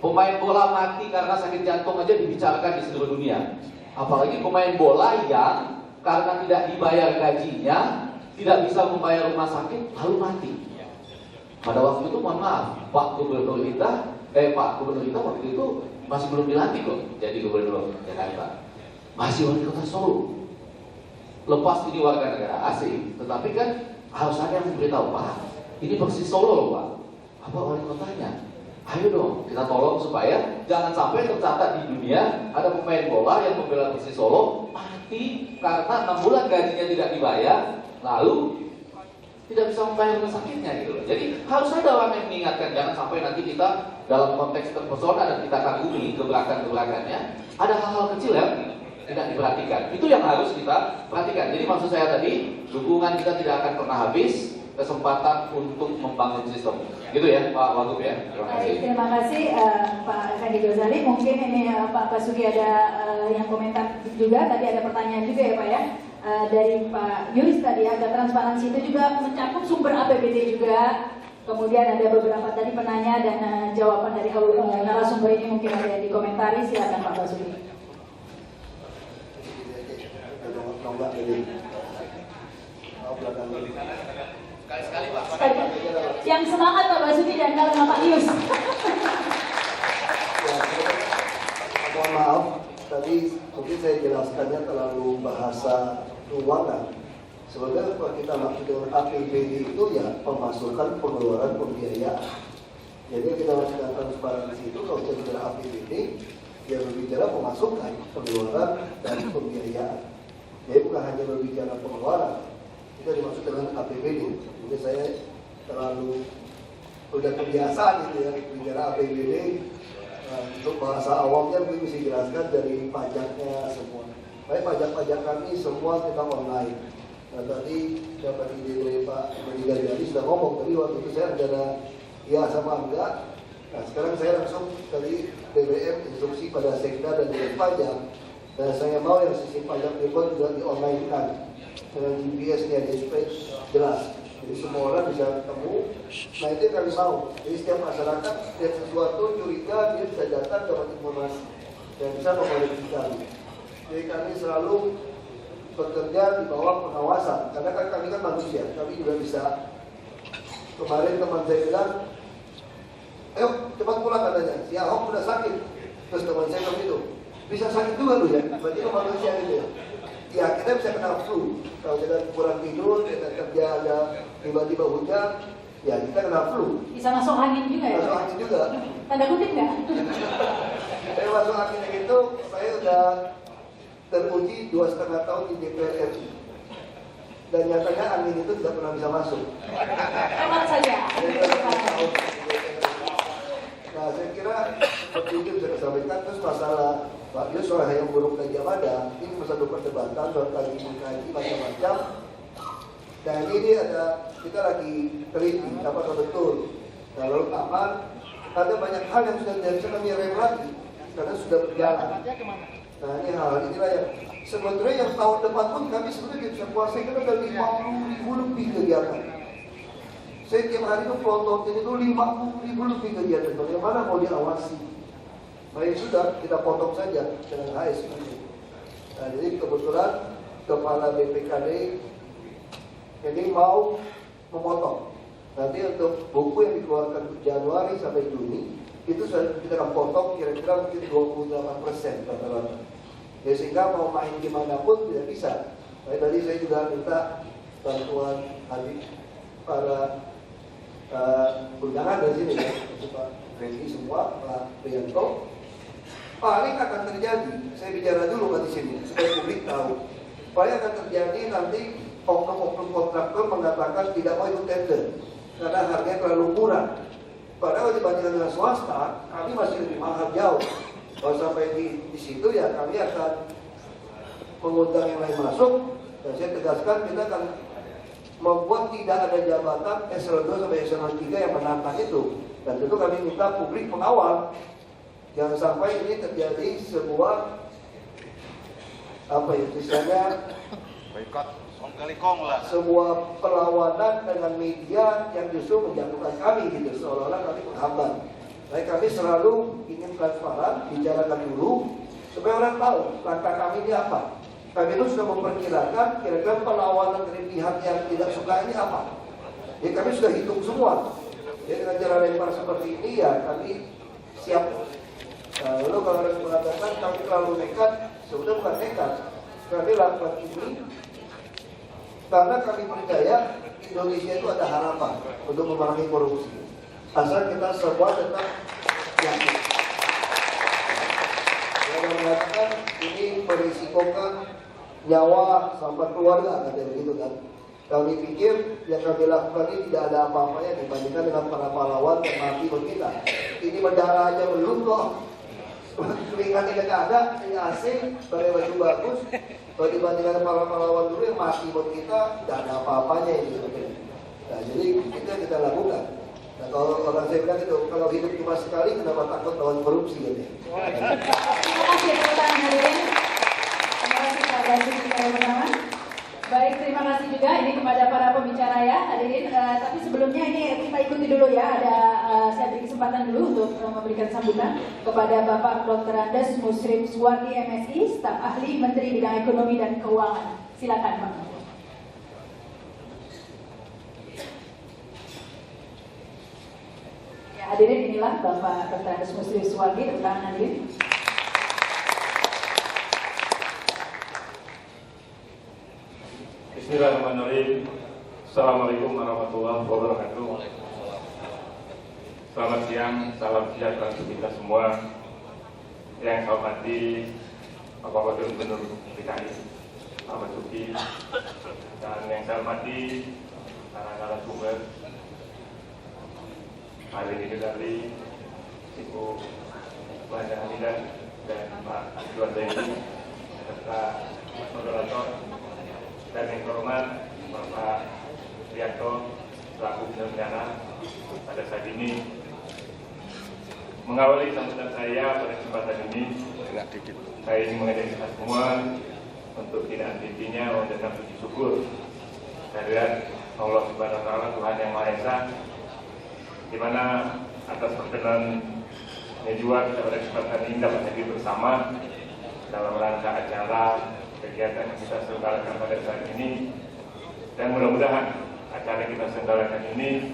A: Pemain bola mati karena sakit jantung aja dibicarakan di seluruh dunia. Apalagi pemain bola yang karena tidak dibayar gajinya, tidak bisa membayar rumah sakit, lalu mati. Pada waktu itu, mohon maaf, Pak Gubernur kita waktu itu masih belum dilantik loh, jadi Gubernur Jakarta. Masih wali kota Solo. Lepas ini warga negara asing, tetapi kan harus ada yang memberitahu, Pak, ini Persis Solo loh Pak. Apa wali kotanya? Ayo dong, kita tolong supaya jangan sampai tercatat di dunia ada pemain bola yang membela Persis Solo mati karena 6 bulan gajinya tidak dibayar, lalu tidak bisa membayar rumah sakitnya gitu loh. Jadi harus ada orang yang mengingatkan, jangan sampai nanti kita dalam konteks terpesona dan kita kagumi gebrakan-gebrakannya, ada hal-hal kecil yang tidak diperhatikan. Itu yang harus kita perhatikan. Jadi maksud saya tadi, dukungan kita tidak akan pernah habis, kesempatan untuk membangun sistem. Gitu ya Pak Wagub ya. Terima kasih.
B: Terima kasih Pak Effendi Ghazali. Mungkin ini Pak Basuki ada yang komentar juga. Tadi ada pertanyaan juga ya Pak ya. Dari Pak Yuris tadi, agar transparansi itu juga mencakup sumber APBD juga. Kemudian ada beberapa tadi penanya dan jawaban dari narasumber ini mungkin ada yang dikomentari. Silakan Pak Basuki.
A: Sekali-sekali Pak.
B: Yang semangat Pak Basuki dan kalau Pak Yus.
F: Mohon maaf, tadi mungkin saya jelaskannya terlalu bahasa keuangan. Sebenarnya kalau kita maksud dengan APBD itu ya pemasukan, pengeluaran, pembiayaan. Jadi kita lakukan transparansi itu kalau kita bicara APBD, ya berbicara pemasukan, pengeluaran, dan pembiayaan. Jadi bukan hanya berbicara pengeluaran, kita dimaksud dengan APBD. Jadi saya terlalu udah kebiasaan gitu ya bicara APBD. Untuk bahasa awamnya mungkin bisa dijelaskan dari pajaknya semua. Baik, pajak-pajak kami semua kita online. Nah, tadi dapat ide dari Pak Ghazali sudah ngomong, tapi waktu itu saya antara ya sama enggak. Nah sekarang saya langsung dari BBM instruksi pada Sekda dan Dirjen Pajak. Dan saya mau yang sisi pajak pribadi juga di online kan dengan GPS-nya di jelas. Jadi semua orang bisa ketemu. Nah itu yang kami mau. Jadi setiap masyarakat lihat sesuatu curiga, dia bisa datang dapat informasi dan bisa memverifikasi. Jadi kami selalu bekerja di bawah pengawasan. Karena kan kami kan manusia, kami juga bisa. Kemarin teman saya bilang, ayo cepat pulang katanya, si Ahok udah sakit. Terus teman saya bilang itu, bisa sakit juga lu ya, berarti lu manusia gitu ya. Ya kita bisa kena flu, kalau kita kurang tidur, kita kerja ada tiba-tiba hujan, ya kita kena flu.
B: Bisa masuk angin juga ya?
F: Masuk angin juga.
B: Tanda kutip nggak?
F: Saya masuk angin itu, saya udah teruji 2,5 tahun di DPR RI. Dan nyatanya angin itu tidak pernah bisa masuk.
B: Aman saja.
F: Nah saya kira seperti itu bisa disampaikan. Terus masalah Pak Yus soal yang buruk dan Jamada, ini satu perdebatan berkali macam-macam. Dan ini ada, kita lagi teliti apakah betul. Nah lalu aman, ada banyak hal yang sudah tidak bisa kami rem lagi karena sudah berjalan. Nah ini hal inilah yang sebetulnya yang tahun depan pun kami sebenarnya bisa kuasai karena ada 50.000 lebih kegiatan. Saya tiap hari itu plototin itu 50.000 lebih kegiatan. Bagaimana mau diawasi? Baik sudah kita potong saja dengan HS. Nah jadi kebetulan kepala BPKD ini mau memotong. Nanti untuk buku yang dikeluarkan Januari sampai Juni itu kita akan potong kira-kira mungkin 28% rata-rata. Ya sehingga mau main dimanapun tidak bisa. Nah, tadi saya juga minta bantuan adik para undangan dari sini ya, Pak Freddy semua, Pak Prianto. Paling akan terjadi, saya bicara dulu di sini supaya publik tahu. Paling akan terjadi nanti oknum-oknum kontraktor mengatakan tidak mau ikut tender karena harganya terlalu murah. Padahal dibandingkan dengan swasta, kami masih lebih mahal jauh. Kalau sampai di situ ya kami akan mengundang yang lain masuk. Dan saya tegaskan kita akan membuat tidak ada jabatan eselon 2 sampai eselon 3 yang menantang itu. Dan tentu kami minta publik mengawal. Jangan sampai ini terjadi sebuah apa ya misalnya sebuah perlawanan dengan media yang justru menjatuhkan kami gitu, seolah-olah kami menghambat. Baik, kami selalu ingin transparan, bicarakan dulu supaya orang tahu langkah kami ini apa. Kami itu sudah memperkirakan kira-kira perlawanan dari pihak yang tidak suka ini apa. Jadi kami sudah hitung semua. Jadi dengan cara lempar seperti ini ya kami siap. Nah, lalu kalau orang mengatakan kami terlalu nekat, sebenarnya bukan nekat. Kami lakukan ini karena kami percaya Indonesia itu ada harapan untuk memerangi korupsi. Asal kita semua tetap yakin. Yang mengatakan ini merisikokan nyawa sampai keluarga, katanya begitu kan. Kami pikir yang kami lakukan ini tidak ada apa-apanya dibandingkan dengan para pahlawan yang mati buat kita. Ini berdarah aja belum kok. Keringat tidak ada, ini AC, pakai baju bagus. Kalau dibandingkan para pahlawan dulu yang mati buat kita, tidak ada apa-apanya ini. Nah, jadi itu yang kita lakukan. Nah, kalau orang saya bilang itu, kalau hidup cuma sekali, kenapa takut lawan korupsi gitu.
B: Terima kasih tepuk tangan hadirin. Terima kasih Pak Basuki Cahayapurnama. Baik, terima kasih juga ini kepada para pembicara ya hadirin. Tapi sebelumnya ini kita ikuti dulu ya. Saya beri kesempatan dulu untuk memberikan sambutan kepada Bapak Dr. Andes Musrim Suwardi MSI, staf ahli Menteri Bidang Ekonomi dan Keuangan. Silakan Pak. Ya, hadirin inilah Bapak Dr. Andes Musrim Suwardi, tepuk tangan hadirin.
I: Bismillahirrahmanirrahim. Assalamualaikum warahmatullahi wabarakatuh. Selamat siang, salam sejahtera untuk kita semua. Yang saya hormati Bapak Wakil Gubernur DKI, Pak Basuki, dan yang saya hormati para narasumber, Pak Rini Gedali, Ibu Wanda Hamidah, dan Pak Aswan Zaini, serta moderator. Dan yang terhormat Bapak Prianto selaku penyelenggara pada saat ini mengawali sambutan saya pada kesempatan ini. Saya ingin mengajak kita semua untuk tidak henti-hentinya mengucapkan puji syukur kehadirat Allah Subhanahu wa Ta'ala, Tuhan Yang Maha Esa, di mana atas perkenan juga kita pada kesempatan ini dapat hadir bersama dalam rangka acara kegiatan yang kita selenggarakan pada saat ini, dan mudah-mudahan acara yang kita selenggarakan ini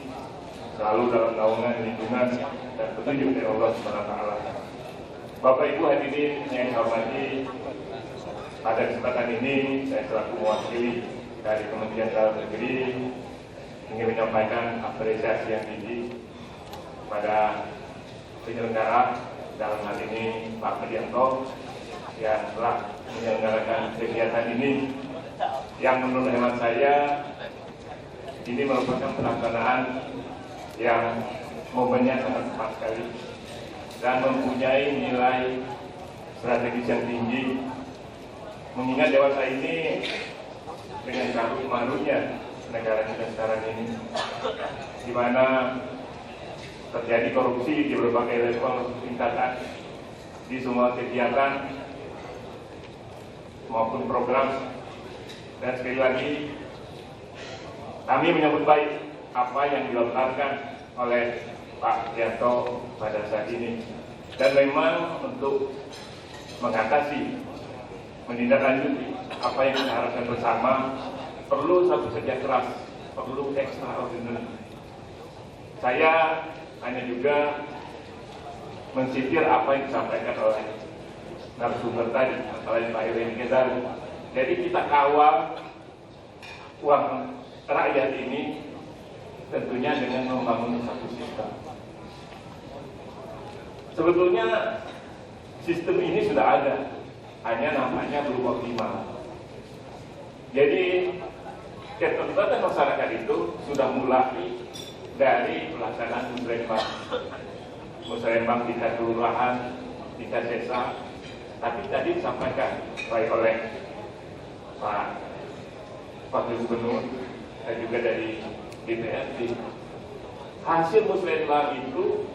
I: selalu dalam naungan lindungan dan petunjuk dari Allah Subhanahu wa Ta'ala. Bapak Ibu hadirin yang hormati, pada kesempatan ini saya selaku mewakili dari Kementerian Dalam Negeri ingin menyampaikan apresiasi yang tinggi pada penyelenggara, dalam hal ini Pak Medianto, yang telah menyelenggarakan kegiatan ini, yang menurut hemat saya ini merupakan pelaksanaan yang momennya sangat tepat sekali dan mempunyai nilai strategis yang tinggi, mengingat dewasa ini dengan karut marunya negara kita sekarang ini, di mana terjadi korupsi di berbagai level tingkatan di semua kegiatan maupun program. Dan sekali lagi kami menyambut baik apa yang dilontarkan oleh Pak Medianto pada saat ini, dan memang untuk mengatasi, menindaklanjuti apa yang kita harapkan bersama perlu satu kerja keras, perlu extraordinary. Saya hanya juga mensitir apa yang disampaikan oleh narasumber tadi, antara lain Pak Irwin Kezari. Jadi kita kawal uang rakyat ini tentunya dengan membangun satu sistem. Sebetulnya sistem ini sudah ada, hanya namanya belum optimal. Jadi keterlibatan masyarakat itu sudah mulai dari pelaksanaan musrembang tingkat kelurahan, tingkat desa. Tapi tadi disampaikan baik oleh Pak Wakil Gubernur dan juga dari DPRD, hasil musrembang itu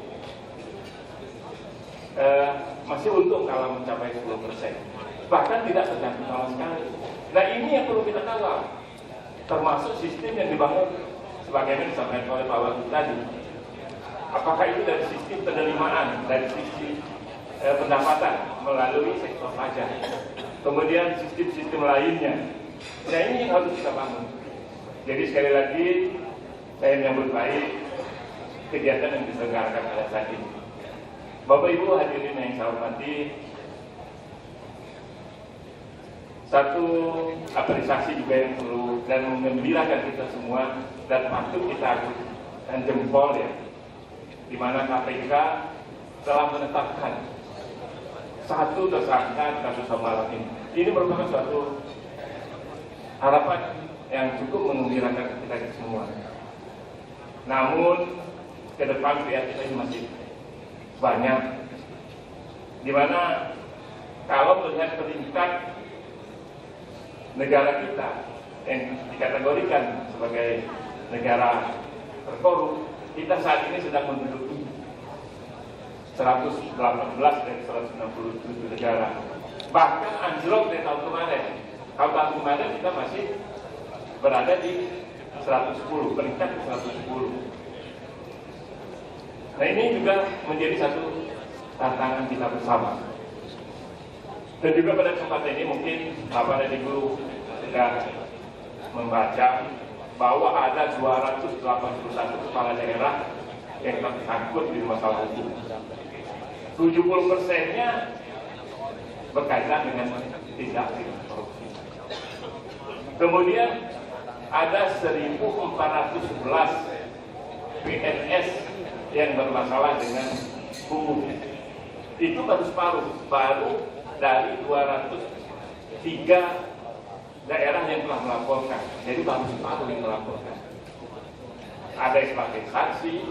I: masih untung kalau mencapai 10%, bahkan tidak tergantung sama sekali. Nah ini yang perlu kita kawal, termasuk sistem yang dibangun sebagaimana disampaikan oleh Pak Wakil tadi. Apakah itu dari sistem penerimaan, dari sisi pendapatan melalui sektor pajak, kemudian sistem-sistem lainnya. Nah ini yang harus kita bangun. Jadi sekali lagi saya menyambut baik kegiatan yang diselenggarakan pada saat ini. Bapak Ibu hadirin yang saya hormati, satu apresiasi juga yang perlu dan mengembirakan kita semua dan patut kita agungkan jempol ya, di mana KPK telah menetapkan satu tersangka kasus Samara ini. Ini merupakan suatu harapan yang cukup mengembirakan kita semua. Namun ke depan PR kita ini masih banyak, di mana kalau melihat peringkat negara kita yang dikategorikan sebagai negara terkorup, kita saat ini sedang menduduki 118 dari 167 negara. Bahkan anjlok dari tahun kemarin. Kalau tahun kemarin kita masih berada di 110, peringkat 110. Nah ini juga menjadi satu tantangan kita bersama. Dan juga pada kesempatan ini mungkin Bapak dan Ibu sudah membaca bahwa ada 281 kepala daerah yang tersangkut di masalah hukum. 70%-nya berkaitan dengan tindak pidana korupsi. Kemudian ada 1.411 PNS yang bermasalah dengan hukum. Itu baru separuh, baru dari 203 daerah yang telah melaporkan. Jadi baru separuh yang melaporkan. Ada yang sebagai saksi,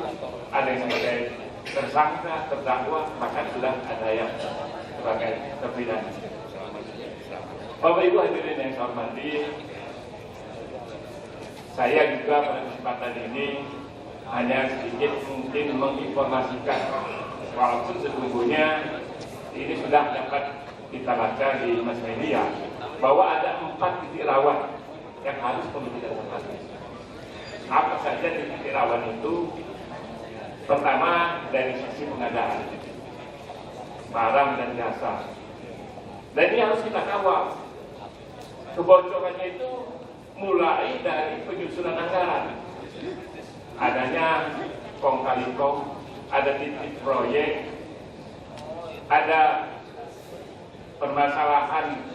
I: ada yang sebagai tersangka, terdakwa, bahkan sudah ada yang sebagai terpidana. Bapak Ibu hadirin yang saya hormati, saya juga pada kesempatan ini hanya sedikit mungkin menginformasikan, walaupun sesungguhnya ini sudah dapat kita baca di mass media, bahwa ada 4 titik rawan yang harus perlu kita tangani. apa saja titik rawan itu. Pertama dari sisi pengadaan barang dan jasa, dan ini harus kita kawal. Kebocorannya itu mulai dari penyusunan anggaran, adanya kong kali kong, ada titik proyek, ada permasalahan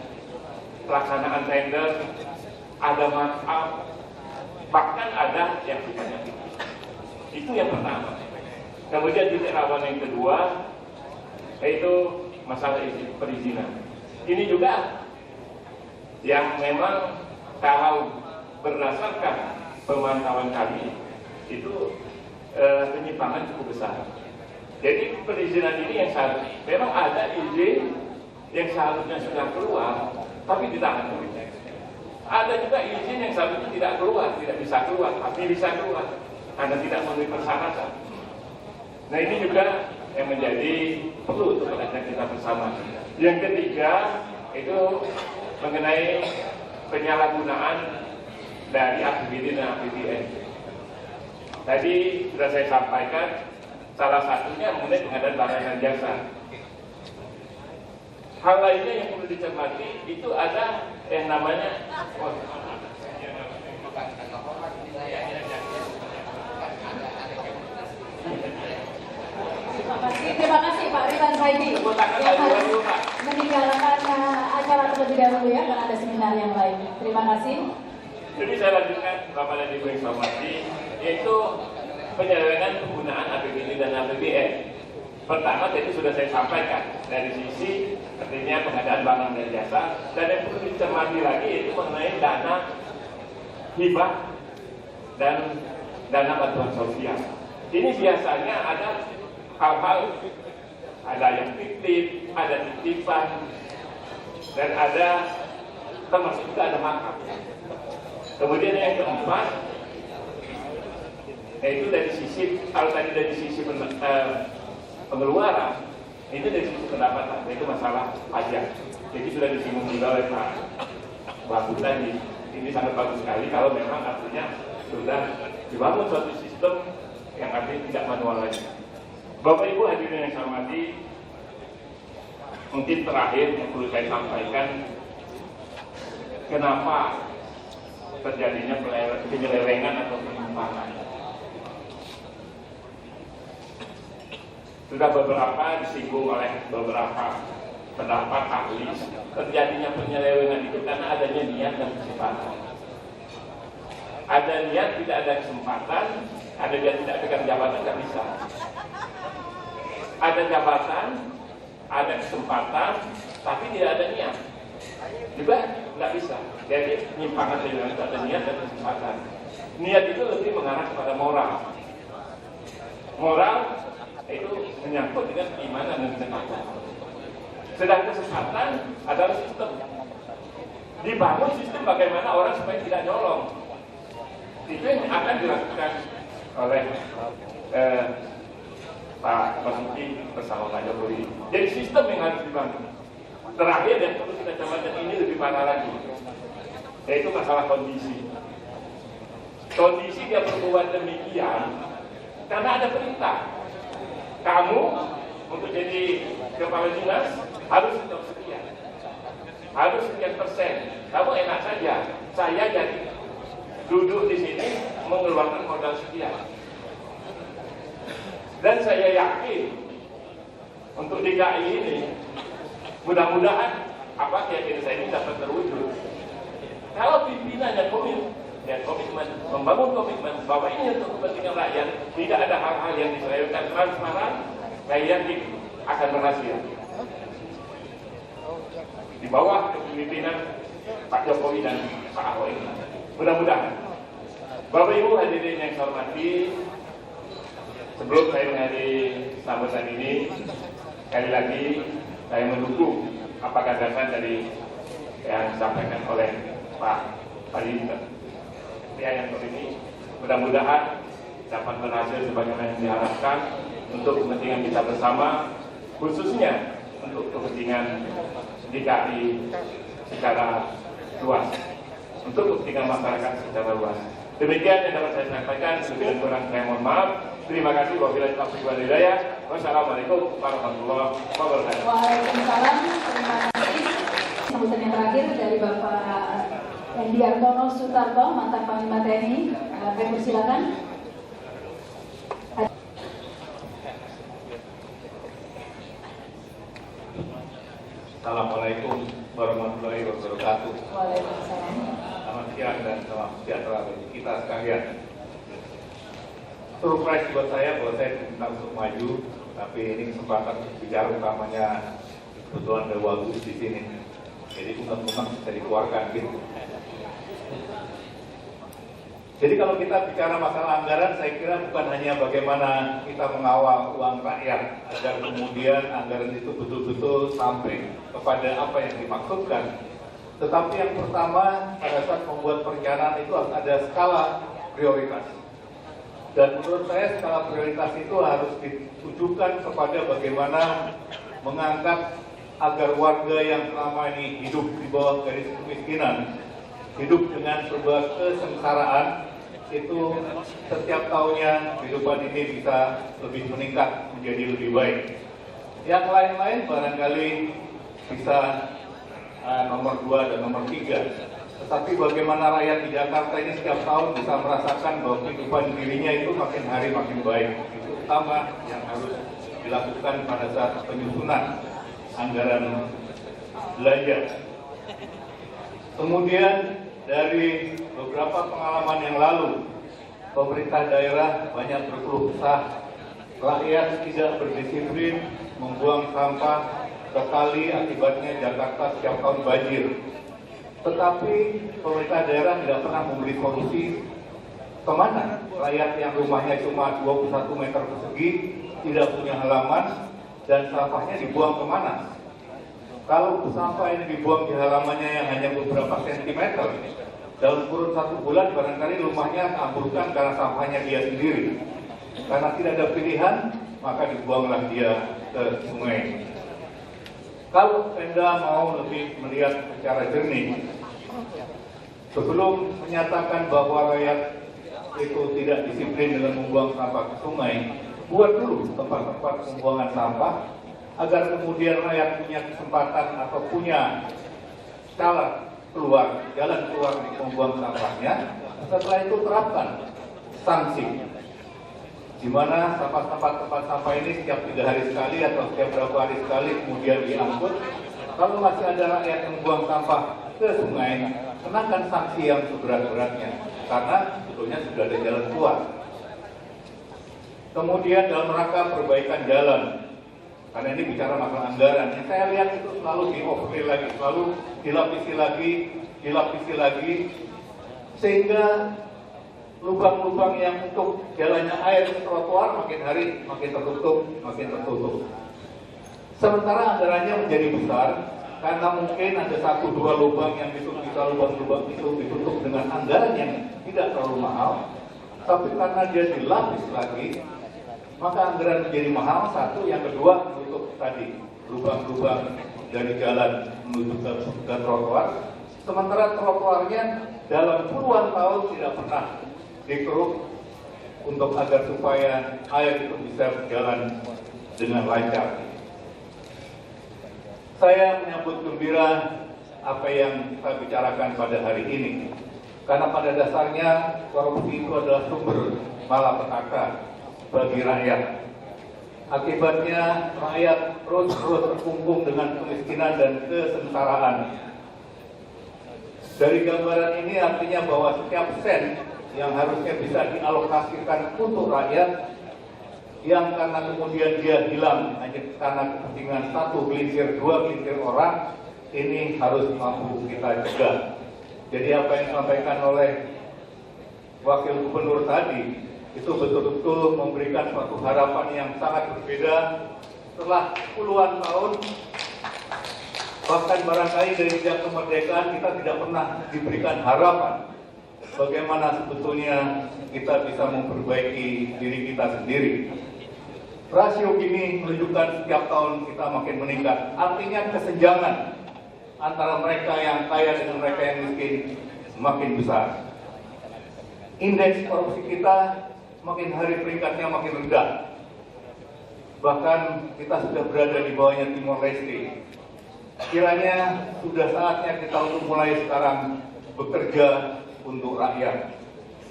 I: pelaksanaan tender, ada markup, bahkan ada yang sifatnya fiktif. Itu yang pertama. Kemudian titik rawan yang kedua yaitu masalah perizinan. Ini juga yang memang kalau berdasarkan pemantauan kami itu penyimpangan cukup besar. Jadi perizinan ini yang seharusnya memang ada izin yang seharusnya sudah keluar tapi ditahan dulu. Ada juga izin yang seharusnya tidak keluar, tidak bisa keluar, tapi bisa keluar karena tidak memenuhi persyaratan. Nah ini juga yang menjadi perlu untuk perhatian kita bersama. Yang ketiga itu mengenai penyalahgunaan dari APBD dan APBN. Tadi sudah saya sampaikan salah satunya mengenai pengadaan barang dan jasa. Hal lainnya yang perlu dicermati itu ada yang namanya
B: Terima kasih Pak Ridwan Saidi yang harus meninggalkan acara terlebih dahulu ya karena ada seminar yang lain. Terima kasih.
I: Jadi saya lanjutkan Bapak dan Ibu yang saya hormati, yaitu penyelewengan penggunaan APBD dan APBN. Pertama tadi sudah saya sampaikan dari sisi artinya pengadaan barang dan jasa, dan yang perlu dicermati lagi yaitu mengenai dana hibah dan dana bantuan sosial. Ini biasanya ada hal-hal, ada yang fiktif, ada titipan, dan ada termasuk juga ada makar. Kemudian yang keempat, yaitu dari sisi, kalau tadi dari sisi pengeluaran, ini dari sisi pendapatan, yaitu masalah pajak. Jadi sudah disinggung juga oleh Pak Bagus tadi. Ini sangat bagus sekali kalau memang artinya sudah dibangun suatu sistem yang artinya tidak manual lagi. Bapak Ibu hadirin yang saya hormati, mungkin terakhir yang perlu saya sampaikan, kenapa terjadinya penyelewengan atau penyimpangan. Sudah beberapa disinggung oleh beberapa pendapat ahli, terjadinya penyelewengan itu karena adanya niat dan kesempatan. Ada niat, tidak ada kesempatan, ada niat tidak pegang jabatan, nggak bisa. Ada jabatan, ada kesempatan, tapi tidak ada niat, juga nggak bisa. Jadi penyimpangan itu ada niat dan kesempatan. Niat itu lebih mengarah kepada moral. Moral itu menyangkut dengan keimanan dan kesempatan. Sedang kesempatan adalah sistem. Dibangun sistem bagaimana orang supaya tidak nyolong. Itu yang akan dilakukan oleh Pak Basuki bersama Pak Jokowi. Jadi sistem yang harus dibangun. Terakhir yang perlu kita cermati ini lebih parah lagi, yaitu masalah kondisi. Kondisi dia berbuat demikian karena ada perintah. Kamu untuk jadi kepala dinas harus sekian, harus sekian persen. Kamu enak saja, saya jadi duduk di sini mengeluarkan modal sekian. Dan saya yakin untuk DKI ini mudah-mudahan apa keyakinan saya ini dapat terwujud. Kalau pimpinannya komitmen, membangun komitmen bahwa ini untuk kepentingan rakyat, tidak ada hal-hal yang diselewengkan, transparan, saya yakin akan berhasil. Di bawah kepemimpinan Pak Jokowi dan Pak Ahok ini, mudah-mudahan. Bapak Ibu hadirin yang saya hormati, sebelum saya menghadiri sambutan ini, sekali lagi saya mendukung apa gagasan dari yang disampaikan oleh Pak Padinter. Yang ini mudah-mudahan dapat berhasil sebagaimana yang diharapkan untuk kepentingan kita bersama, khususnya untuk kepentingan DKI secara luas, untuk kepentingan masyarakat secara luas. Demikian yang dapat saya sampaikan. Lebih kurang saya mohon maaf. Terima kasih. Wabillahi taufiq wal hidayah. Wassalamualaikum warahmatullahi wabarakatuh.
B: Waalaikumsalam. Terima kasih. Sambutan yang terakhir dari Bapak Hendiartono Sutarto, mantan Panglima TNI. Kami persilakan.
E: Assalamualaikum warahmatullahi wabarakatuh.
B: Waalaikumsalam.
E: Selamat siang dan salam sejahtera bagi kita sekalian. Surprise buat saya bahwa saya diminta untuk maju, tapi ini kesempatan bicara utamanya kebetulan ada Wagub di sini. Jadi undang-undang bisa dikeluarkan gitu. Jadi kalau kita bicara masalah anggaran, saya kira bukan hanya bagaimana kita mengawal uang rakyat agar kemudian anggaran itu betul-betul sampai kepada apa yang dimaksudkan. Tetapi yang pertama, pada saat membuat perencanaan itu harus ada skala prioritas. Dan menurut saya skala prioritas itu harus ditujukan kepada bagaimana mengangkat agar warga yang selama ini hidup di bawah garis kemiskinan, hidup dengan sebuah kesengsaraan, itu setiap tahunnya kehidupan ini bisa lebih meningkat menjadi lebih baik. Yang lain-lain barangkali bisa nomor 2 dan nomor 3. Tetapi bagaimana rakyat di Jakarta ini setiap tahun bisa merasakan bahwa kehidupan dirinya itu makin hari makin baik. Itu utama yang harus dilakukan pada saat penyusunan anggaran belanja. Kemudian dari beberapa pengalaman yang lalu, pemerintah daerah banyak berkeluh kesah, rakyat tidak berdisiplin, membuang sampah ke kali, akibatnya Jakarta setiap tahun banjir. Tetapi pemerintah daerah tidak pernah memberi solusi kemana rakyat yang rumahnya cuma 21 meter persegi, tidak punya halaman, dan sampahnya dibuang kemana? Kalau sampah ini dibuang di halamannya yang hanya beberapa sentimeter, dalam kurun 1 bulan barangkali rumahnya keamburkan karena sampahnya dia sendiri. Karena tidak ada pilihan, maka dibuanglah dia ke sungai. Kalau Pemda mau lebih melihat secara jernih, sebelum menyatakan bahwa rakyat itu tidak disiplin dengan membuang sampah ke sungai, buat dulu tempat-tempat pembuangan sampah, agar kemudian rakyat punya kesempatan atau punya jalan keluar untuk membuang sampahnya. Setelah itu terapkan sanksi, di mana tempat sampah ini setiap 3 hari sekali atau setiap berapa hari sekali kemudian diangkut. Kalau masih ada rakyat yang membuang sampah ke sungai, kenakan sanksi yang seberat-beratnya, karena sebetulnya sudah ada jalan keluar. Kemudian dalam rangka perbaikan jalan, karena ini bicara masalah anggaran, yang saya lihat itu selalu di-overlay lagi, selalu dilapisi lagi, sehingga lubang-lubang yang untuk jalannya air ke trotoar makin hari makin tertutup. Sementara anggarannya menjadi besar, karena mungkin ada 1-2 lubang yang bisa lubang-lubang itu ditutup dengan anggaran yang tidak terlalu mahal, tapi karena dia dilapis lagi, maka anggaran menjadi mahal. Satu, yang kedua untuk tadi lubang-lubang dari jalan menuju ke trotoar. Sementara trotoarnya dalam puluhan tahun tidak pernah dikeruk untuk agar supaya air itu bisa berjalan dengan lancar. Saya menyambut gembira apa yang kita bicarakan pada hari ini, karena pada dasarnya korupsi itu adalah sumber malapetaka bagi rakyat. Akibatnya rakyat terus terkungkung dengan kemiskinan dan kesengsaraan. Dari gambaran ini artinya bahwa setiap sen yang harusnya bisa dialokasikan untuk rakyat, yang karena kemudian dia hilang hanya karena kepentingan 1 gelintir, 2 gelintir orang, ini harus mampu kita cegah. Jadi apa yang disampaikan oleh Wakil Gubernur tadi, itu betul-betul memberikan suatu harapan yang sangat berbeda setelah puluhan tahun. Bahkan barangkali dari sejak kemerdekaan kita tidak pernah diberikan harapan bagaimana sebetulnya kita bisa memperbaiki diri kita sendiri. Rasio ini menunjukkan setiap tahun kita makin meningkat. Artinya kesenjangan antara mereka yang kaya dengan mereka yang miskin makin besar.
J: indeks korupsi kita makin hari peringkatnya makin rendah. Bahkan kita sudah berada di bawahnya Timor Leste. Kiranya sudah saatnya kita untuk mulai sekarang bekerja untuk rakyat.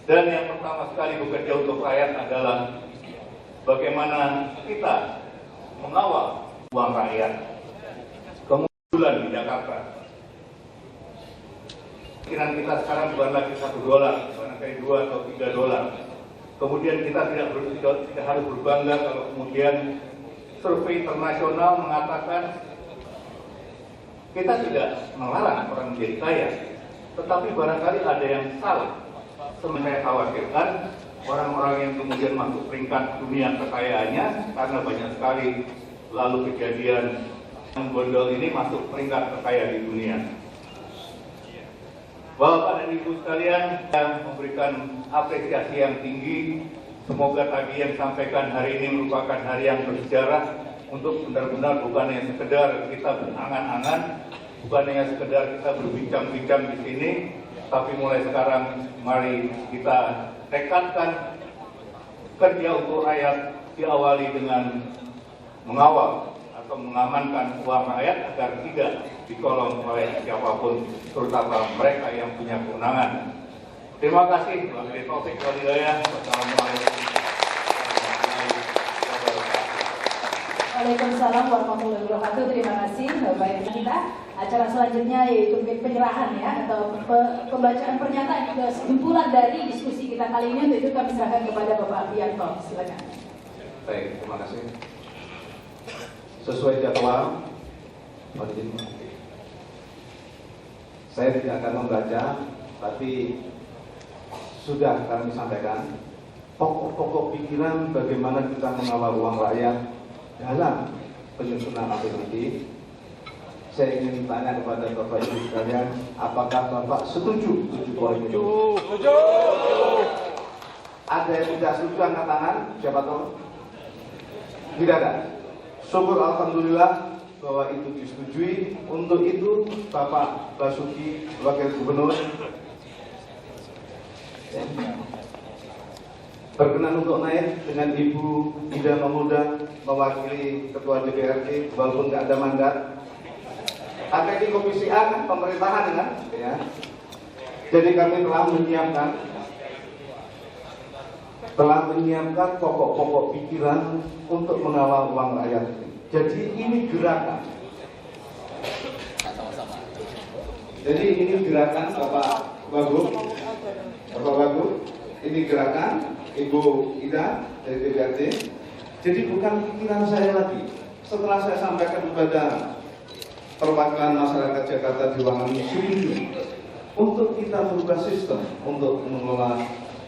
J: Dan yang pertama sekali bekerja untuk rakyat adalah bagaimana kita mengawal uang rakyat. Kemundulan di Jakarta. Pikiran kita sekarang bukan lagi $1, bukan lagi $2 atau $3. Kemudian kita tidak harus berbangga kalau kemudian survei internasional mengatakan kita tidak melarang orang menjadi kaya, tetapi barangkali ada yang salah. Sebenarnya khawatirkan orang-orang yang kemudian masuk peringkat dunia kekayaannya karena banyak sekali lalu kejadian yang bondol ini masuk peringkat terkaya di dunia. Bapak dan Ibu sekalian, yang memberikan apresiasi yang tinggi. Semoga tadi yang disampaikan hari ini merupakan hari yang bersejarah untuk benar-benar bukan hanya sekedar kita berangan-angan, bukan hanya sekedar kita berbincang-bincang di sini, tapi mulai sekarang mari kita tekadkan kerja untuk rakyat diawali dengan mengawal atau mengamankan uang rakyat agar tidak dikolong oleh siapapun, terutama mereka yang punya kewenangan. Terima kasih. Wabillahi taufiq wal hidayah. Wassalamualaikum warahmatullahi wabarakatuh.
B: Waalaikumsalam warahmatullahi wabarakatuh. Terima kasih Bapak Ibu kita. Acara selanjutnya yaitu penyerahan ya atau pembacaan pernyataan juga kesimpulan dari diskusi kita kali ini. Untuk itu kami serahkan kepada Bapak Bianto. Silakan.
E: Baik, terima kasih. Sesuai jadwal, saya tidak akan membaca, tapi sudah kami sampaikan pokok-pokok pikiran bagaimana kita mengawal uang rakyat dalam penyusunan APBD. Saya ingin tanya kepada Bapak Ibu sekalian, apakah Bapak setuju? Setuju. Ada yang tidak setuju angkat tangan? Siapa tahu? Tidak ada. Syukur alhamdulillah bahwa itu disetujui. Untuk itu Bapak Basuki Wakil Gubernur berkenan untuk naik dengan Ibu Ida Mamuda mewakili Ketua DPRD walaupun nggak ada mandat. Ada di Komisi A kan pemerintahan kan, ya. Jadi kami telah menyiapkan pokok-pokok pikiran untuk mengawal uang rakyat. Jadi ini gerakan. Jadi ini gerakan Bapak Wagub, ini gerakan Ibu Ida dari DPRD. Jadi bukan pikiran saya lagi. Setelah saya sampaikan kepada perwakilan masyarakat Jakarta di ruangan setuju untuk kita merubah sistem untuk mengelola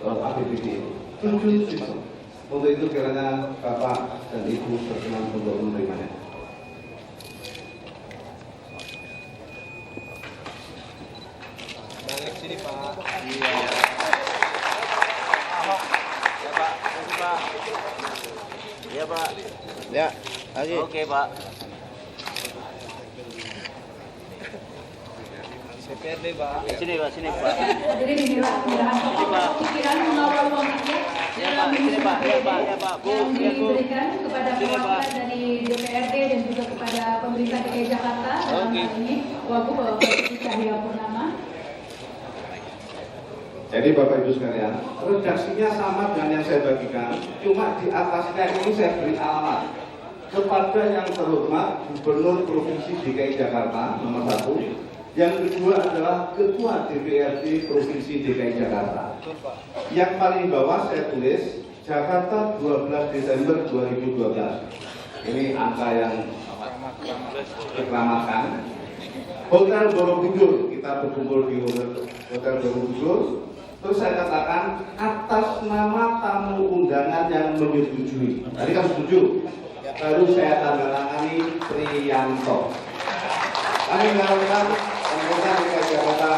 E: APBD. Tujuh sistem. Untuk itu kiranya Bapak dan Ibu berkenan untuk menerimanya.
K: Balik sini Pak. Iya. Ya Pak, terima Pak. Iya Pak. Ya, lagi. Oke Pak. CPRD Pak. Sini Pak, sini Pak.
B: Hadirin inilah pikiran mengawal uang rakyat dalam
K: ya Pak, Bu,
B: yang diberikan kepada perwakilan dari DPRD dan juga kepada pemerintah DKI Jakarta dalam hal ini Wagub Bapak Basuki Cahayapurnama.
E: Jadi Bapak Ibu sekalian, redaksinya sama dengan yang saya bagikan, cuma di atasnya ini saya beri alamat kepada yang terhormat Gubernur Provinsi DKI Jakarta nomor 1. Yang kedua adalah Ketua DPRD Provinsi DKI Jakarta. Yang paling bawah saya tulis Jakarta 12 Desember 2012. Ini angka yang dikeramatkan. Hotel Borobudur, kita berkumpul di Hotel Borobudur. Terus saya katakan atas nama tamu undangan yang menyetujui. Tadi kan setuju. Baru saya tanda tangani Priyanto. Kami mengharapkan pemerintah DKI Jakarta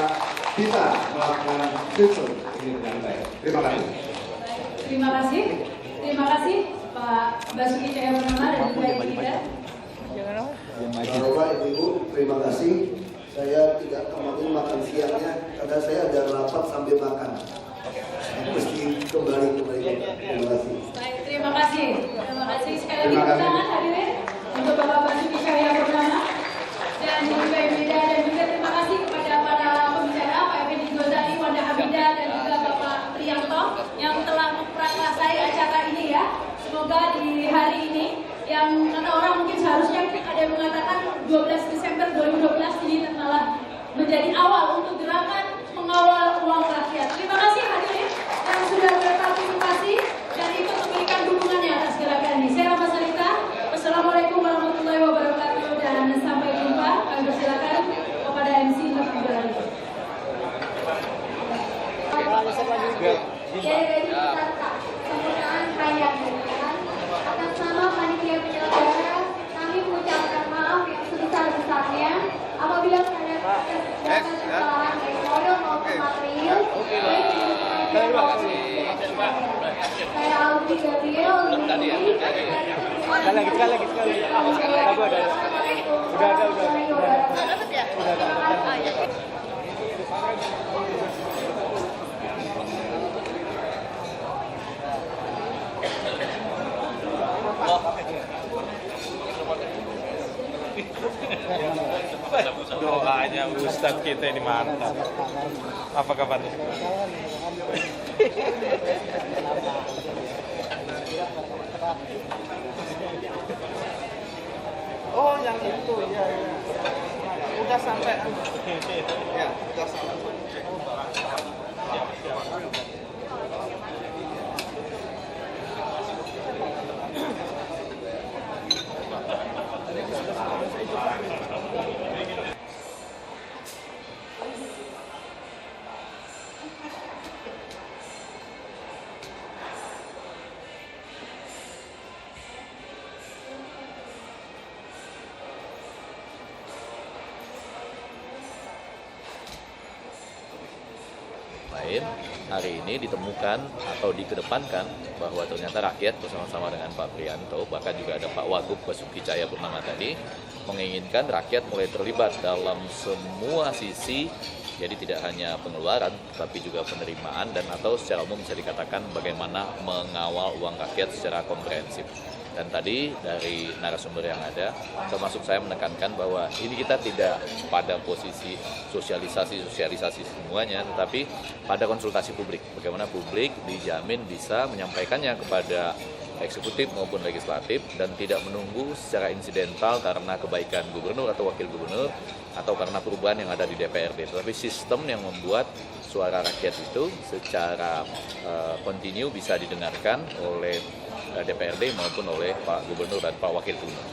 E: bisa melakukan sistem ini dengan baik. Terima kasih.
B: Terima kasih Pak Basuki Cahayapurnama dan juga Ibu Ida.
F: Bapak Ibu, terima kasih. Saya tidak kemarin makan siangnya karena saya ada rapat sambil makan. mesti kembali terima kasih.
B: Baik, terima kasih sekali lagi tepuk tangan hadirin untuk Bapak Basuki Cahayapurnama dan Ibu Emilia, dan juga terima kasih kepada para pembicara Pak Effendi Ghazali, Wanda Hamidah, dan juga Bapak Priyanto yang telah memprakarsai acara ini ya. Semoga di hari ini yang kata orang mungkin seharusnya ada yang mengatakan 12 Desember 2012 ini telah menjadi awal untuk gerakan mengawal uang rakyat. Terima kasih hadirin yang sudah berpartisipasi dan ikut memberikan dukungannya atas gerakan ini. Saya Rahma Salita. Wassalamualaikum warahmatullahi wabarakatuh dan sampai jumpa. Kami persilakan kepada MC untuk kembali.
C: Dari pembukaan kaya atas nama panitia penyelenggara kami mengucapkan maaf yang sebesar-besarnya apabila ada kesalahan baik moral maupun material. Saya Alfi Gabriel.
K: Sekali lagi. Doanya Ustadz kita ini mantap. Apa kabar? Oh, yang itu ya. Udah sampai. Ya, udah sampai.
A: Hari ini ditemukan atau dikedepankan bahwa ternyata rakyat bersama-sama dengan Pak Priyanto, bahkan juga ada Pak Wagub Basuki Cahayapurnama tadi, menginginkan rakyat mulai terlibat dalam semua sisi, jadi tidak hanya pengeluaran, tapi juga penerimaan dan atau secara umum bisa dikatakan bagaimana mengawal uang rakyat secara komprehensif. Dan tadi dari narasumber yang ada, termasuk saya menekankan bahwa ini kita tidak pada posisi sosialisasi semuanya, tetapi pada konsultasi publik. Bagaimana publik dijamin bisa menyampaikannya kepada eksekutif maupun legislatif dan tidak menunggu secara insidental karena kebaikan gubernur atau wakil gubernur atau karena perubahan yang ada di DPRD. Tetapi sistem yang membuat suara rakyat itu secara kontinu bisa didengarkan oleh DPRD maupun oleh Pak Gubernur dan Pak Wakil Gubernur.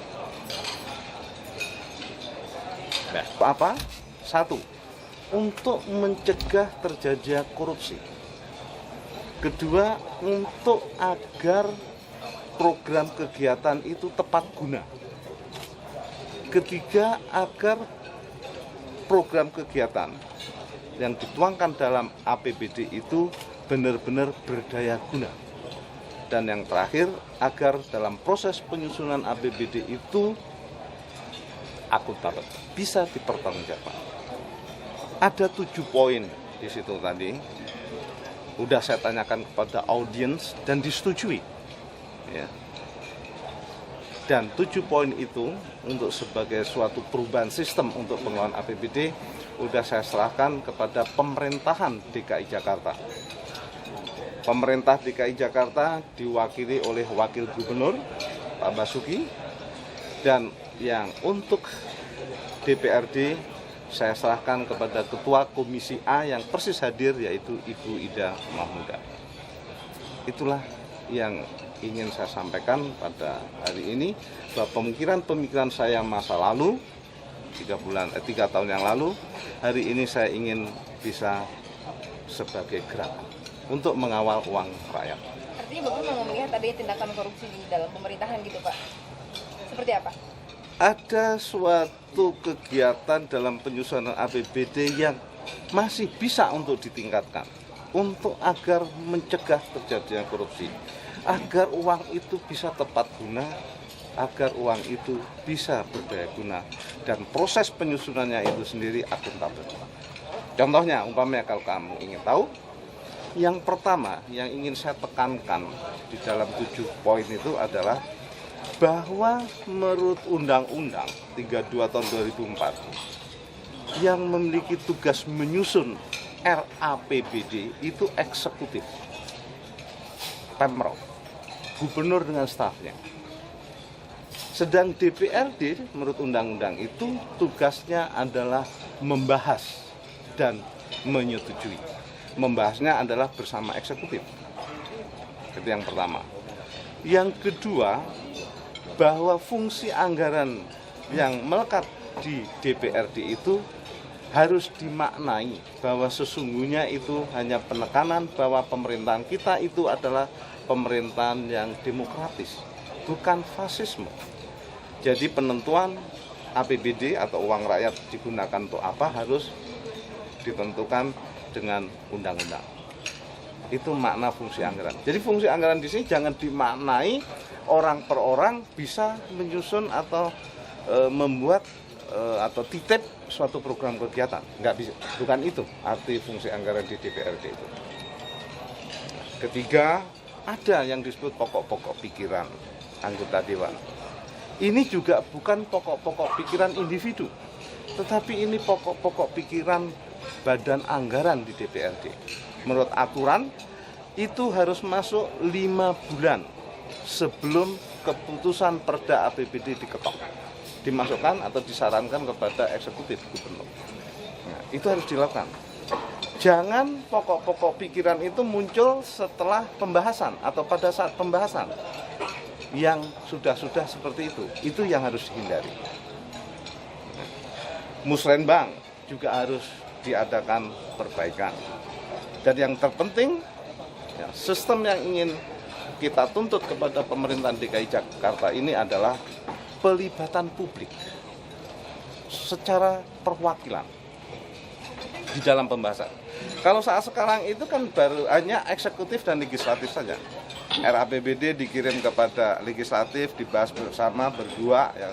L: Nah. Apa? Satu, untuk mencegah terjadinya korupsi. Kedua, untuk agar program kegiatan itu tepat guna. Ketiga, agar program kegiatan yang dituangkan dalam APBD itu benar-benar berdaya guna. Dan yang terakhir, agar dalam proses penyusunan APBD itu akuntabel, bisa dipertanggungjawabkan. Ada 7 poin di situ tadi. Udah saya tanyakan kepada audiens dan disetujui. Ya. Dan 7 poin itu untuk sebagai suatu perubahan sistem untuk pengelolaan APBD udah saya serahkan kepada pemerintahan DKI Jakarta. Pemerintah DKI Jakarta diwakili oleh Wakil Gubernur Pak Basuki, dan yang untuk DPRD saya serahkan kepada Ketua Komisi A yang persis hadir, yaitu Ibu Ida Mahmuda. Itulah yang ingin saya sampaikan pada hari ini, bahwa pemikiran saya masa lalu 3 tahun yang lalu, hari ini saya ingin bisa sebagai gerakan untuk mengawal uang rakyat.
M: Artinya Bapak mau melihat tadi tindakan korupsi di dalam pemerintahan gitu Pak? Seperti apa?
L: Ada suatu kegiatan dalam penyusunan APBD yang masih bisa untuk ditingkatkan, untuk agar mencegah terjadinya korupsi, agar uang itu bisa tepat guna, agar uang itu bisa berdaya guna, dan proses penyusunannya itu sendiri akuntabel. Contohnya, umpamanya kalau kamu ingin tahu, Yang pertama yang ingin saya tekankan di dalam 7 poin itu adalah bahwa menurut Undang-Undang 32 tahun 2004 yang memiliki tugas menyusun RAPBD itu eksekutif, Pemprov, gubernur dengan stafnya. Sedang DPRD menurut undang-undang itu tugasnya adalah membahas dan menyetujui. Membahasnya adalah bersama eksekutif. Itu yang pertama. Yang kedua, bahwa fungsi anggaran yang melekat di DPRD itu harus dimaknai bahwa sesungguhnya itu hanya penekanan bahwa pemerintahan kita itu adalah pemerintahan yang demokratis, bukan fasisme. Jadi penentuan APBD atau uang rakyat digunakan untuk apa harus ditentukan dengan undang-undang. Itu makna fungsi anggaran. Jadi fungsi anggaran di sini jangan dimaknai orang per orang bisa menyusun atau membuat atau titip suatu program kegiatan. Enggak bisa. Bukan itu arti fungsi anggaran di DPRD itu. Ketiga, ada yang disebut pokok-pokok pikiran anggota dewan. Ini juga bukan pokok-pokok pikiran individu, tetapi ini pokok-pokok pikiran badan anggaran di DPRD. Menurut aturan itu harus masuk 5 bulan sebelum keputusan Perda APBD diketok, dimasukkan atau disarankan kepada eksekutif gubernur. Nah, itu harus dilakukan. Jangan pokok-pokok pikiran itu muncul setelah pembahasan atau pada saat pembahasan yang sudah seperti itu. Itu yang harus dihindari. Musrenbang juga harus diadakan perbaikan. Dan yang terpenting, ya, sistem yang ingin kita tuntut kepada pemerintahan DKI Jakarta ini adalah pelibatan publik secara perwakilan di dalam pembahasan. Kalau saat sekarang itu kan baru hanya eksekutif dan legislatif saja. RAPBD dikirim kepada legislatif, dibahas bersama berdua. Ya.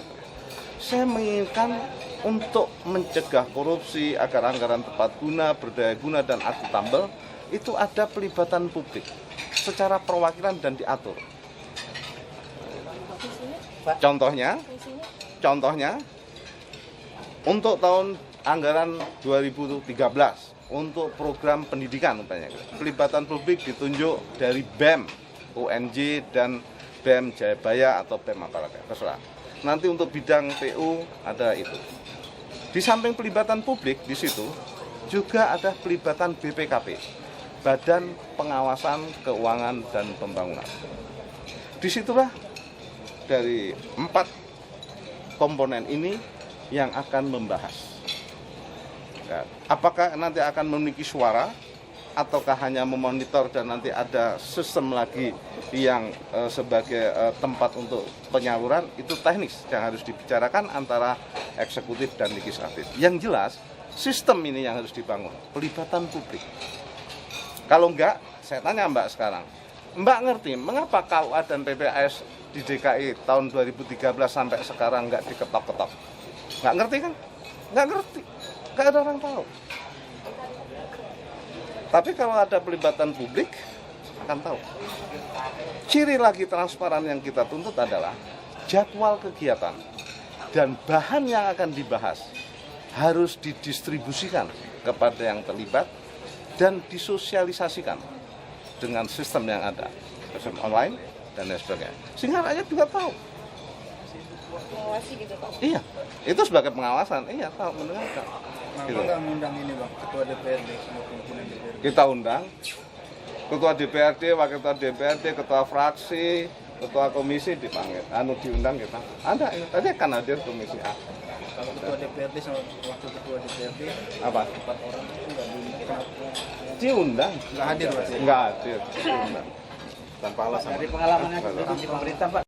L: Saya menginginkan untuk mencegah korupsi agar anggaran tepat guna, berdaya guna, dan akuntabel itu ada pelibatan publik secara perwakilan dan diatur. Contohnya untuk tahun anggaran 2013 untuk program pendidikan umpamanya, pelibatan publik ditunjuk dari BEM, UNJ, dan BEM Jayabaya atau BEM apa lagi, terserah. Nanti untuk bidang PU ada itu. Di samping pelibatan publik di situ juga ada pelibatan BPKP, Badan Pengawasan Keuangan dan Pembangunan. Disitulah dari 4 komponen ini yang akan membahas. Ya, apakah nanti akan memiliki suara ataukah hanya memonitor dan nanti ada sistem lagi yang sebagai tempat untuk penyaluran, itu teknis yang harus dibicarakan antara eksekutif dan legislatif. Yang jelas sistem ini yang harus dibangun, pelibatan publik. Kalau enggak, saya tanya Mbak sekarang, Mbak ngerti mengapa KUA dan PPAS di DKI tahun 2013 sampai sekarang enggak diketok-ketok? Enggak ngerti kan? Enggak ngerti, enggak ada orang tahu. Tapi kalau ada pelibatan publik, akan tahu. Ciri lagi transparan yang kita tuntut adalah jadwal kegiatan dan bahan yang akan dibahas harus didistribusikan kepada yang terlibat dan disosialisasikan dengan sistem yang ada, sistem online dan lain sebagainya. Sehingga rakyat juga tahu.
M: Mengawasi gitu Pak?
L: Iya, itu sebagai pengawasan. Iya, tahu, mendengarkan. Gitu.
N: Nggak mengundang ini Bang, Ketua DPRD sama pimpinan DPRD.
L: Kita undang Ketua DPRD, Wakil Ketua DPRD, Ketua Fraksi, Ketua Komisi dipanggil. Diundang kita. Ada, tadi akan hadir Komisi A.
N: Kalau Ketua DPRD sama Wakil Ketua DPRD,
L: apa?
N: 4 orang itu nggak
L: diundang.
N: Nggak hadir Pak?
L: Nggak hadir. Diundang. Tanpa alasan.
N: Dari pengalaman yang di pemerintah Pak,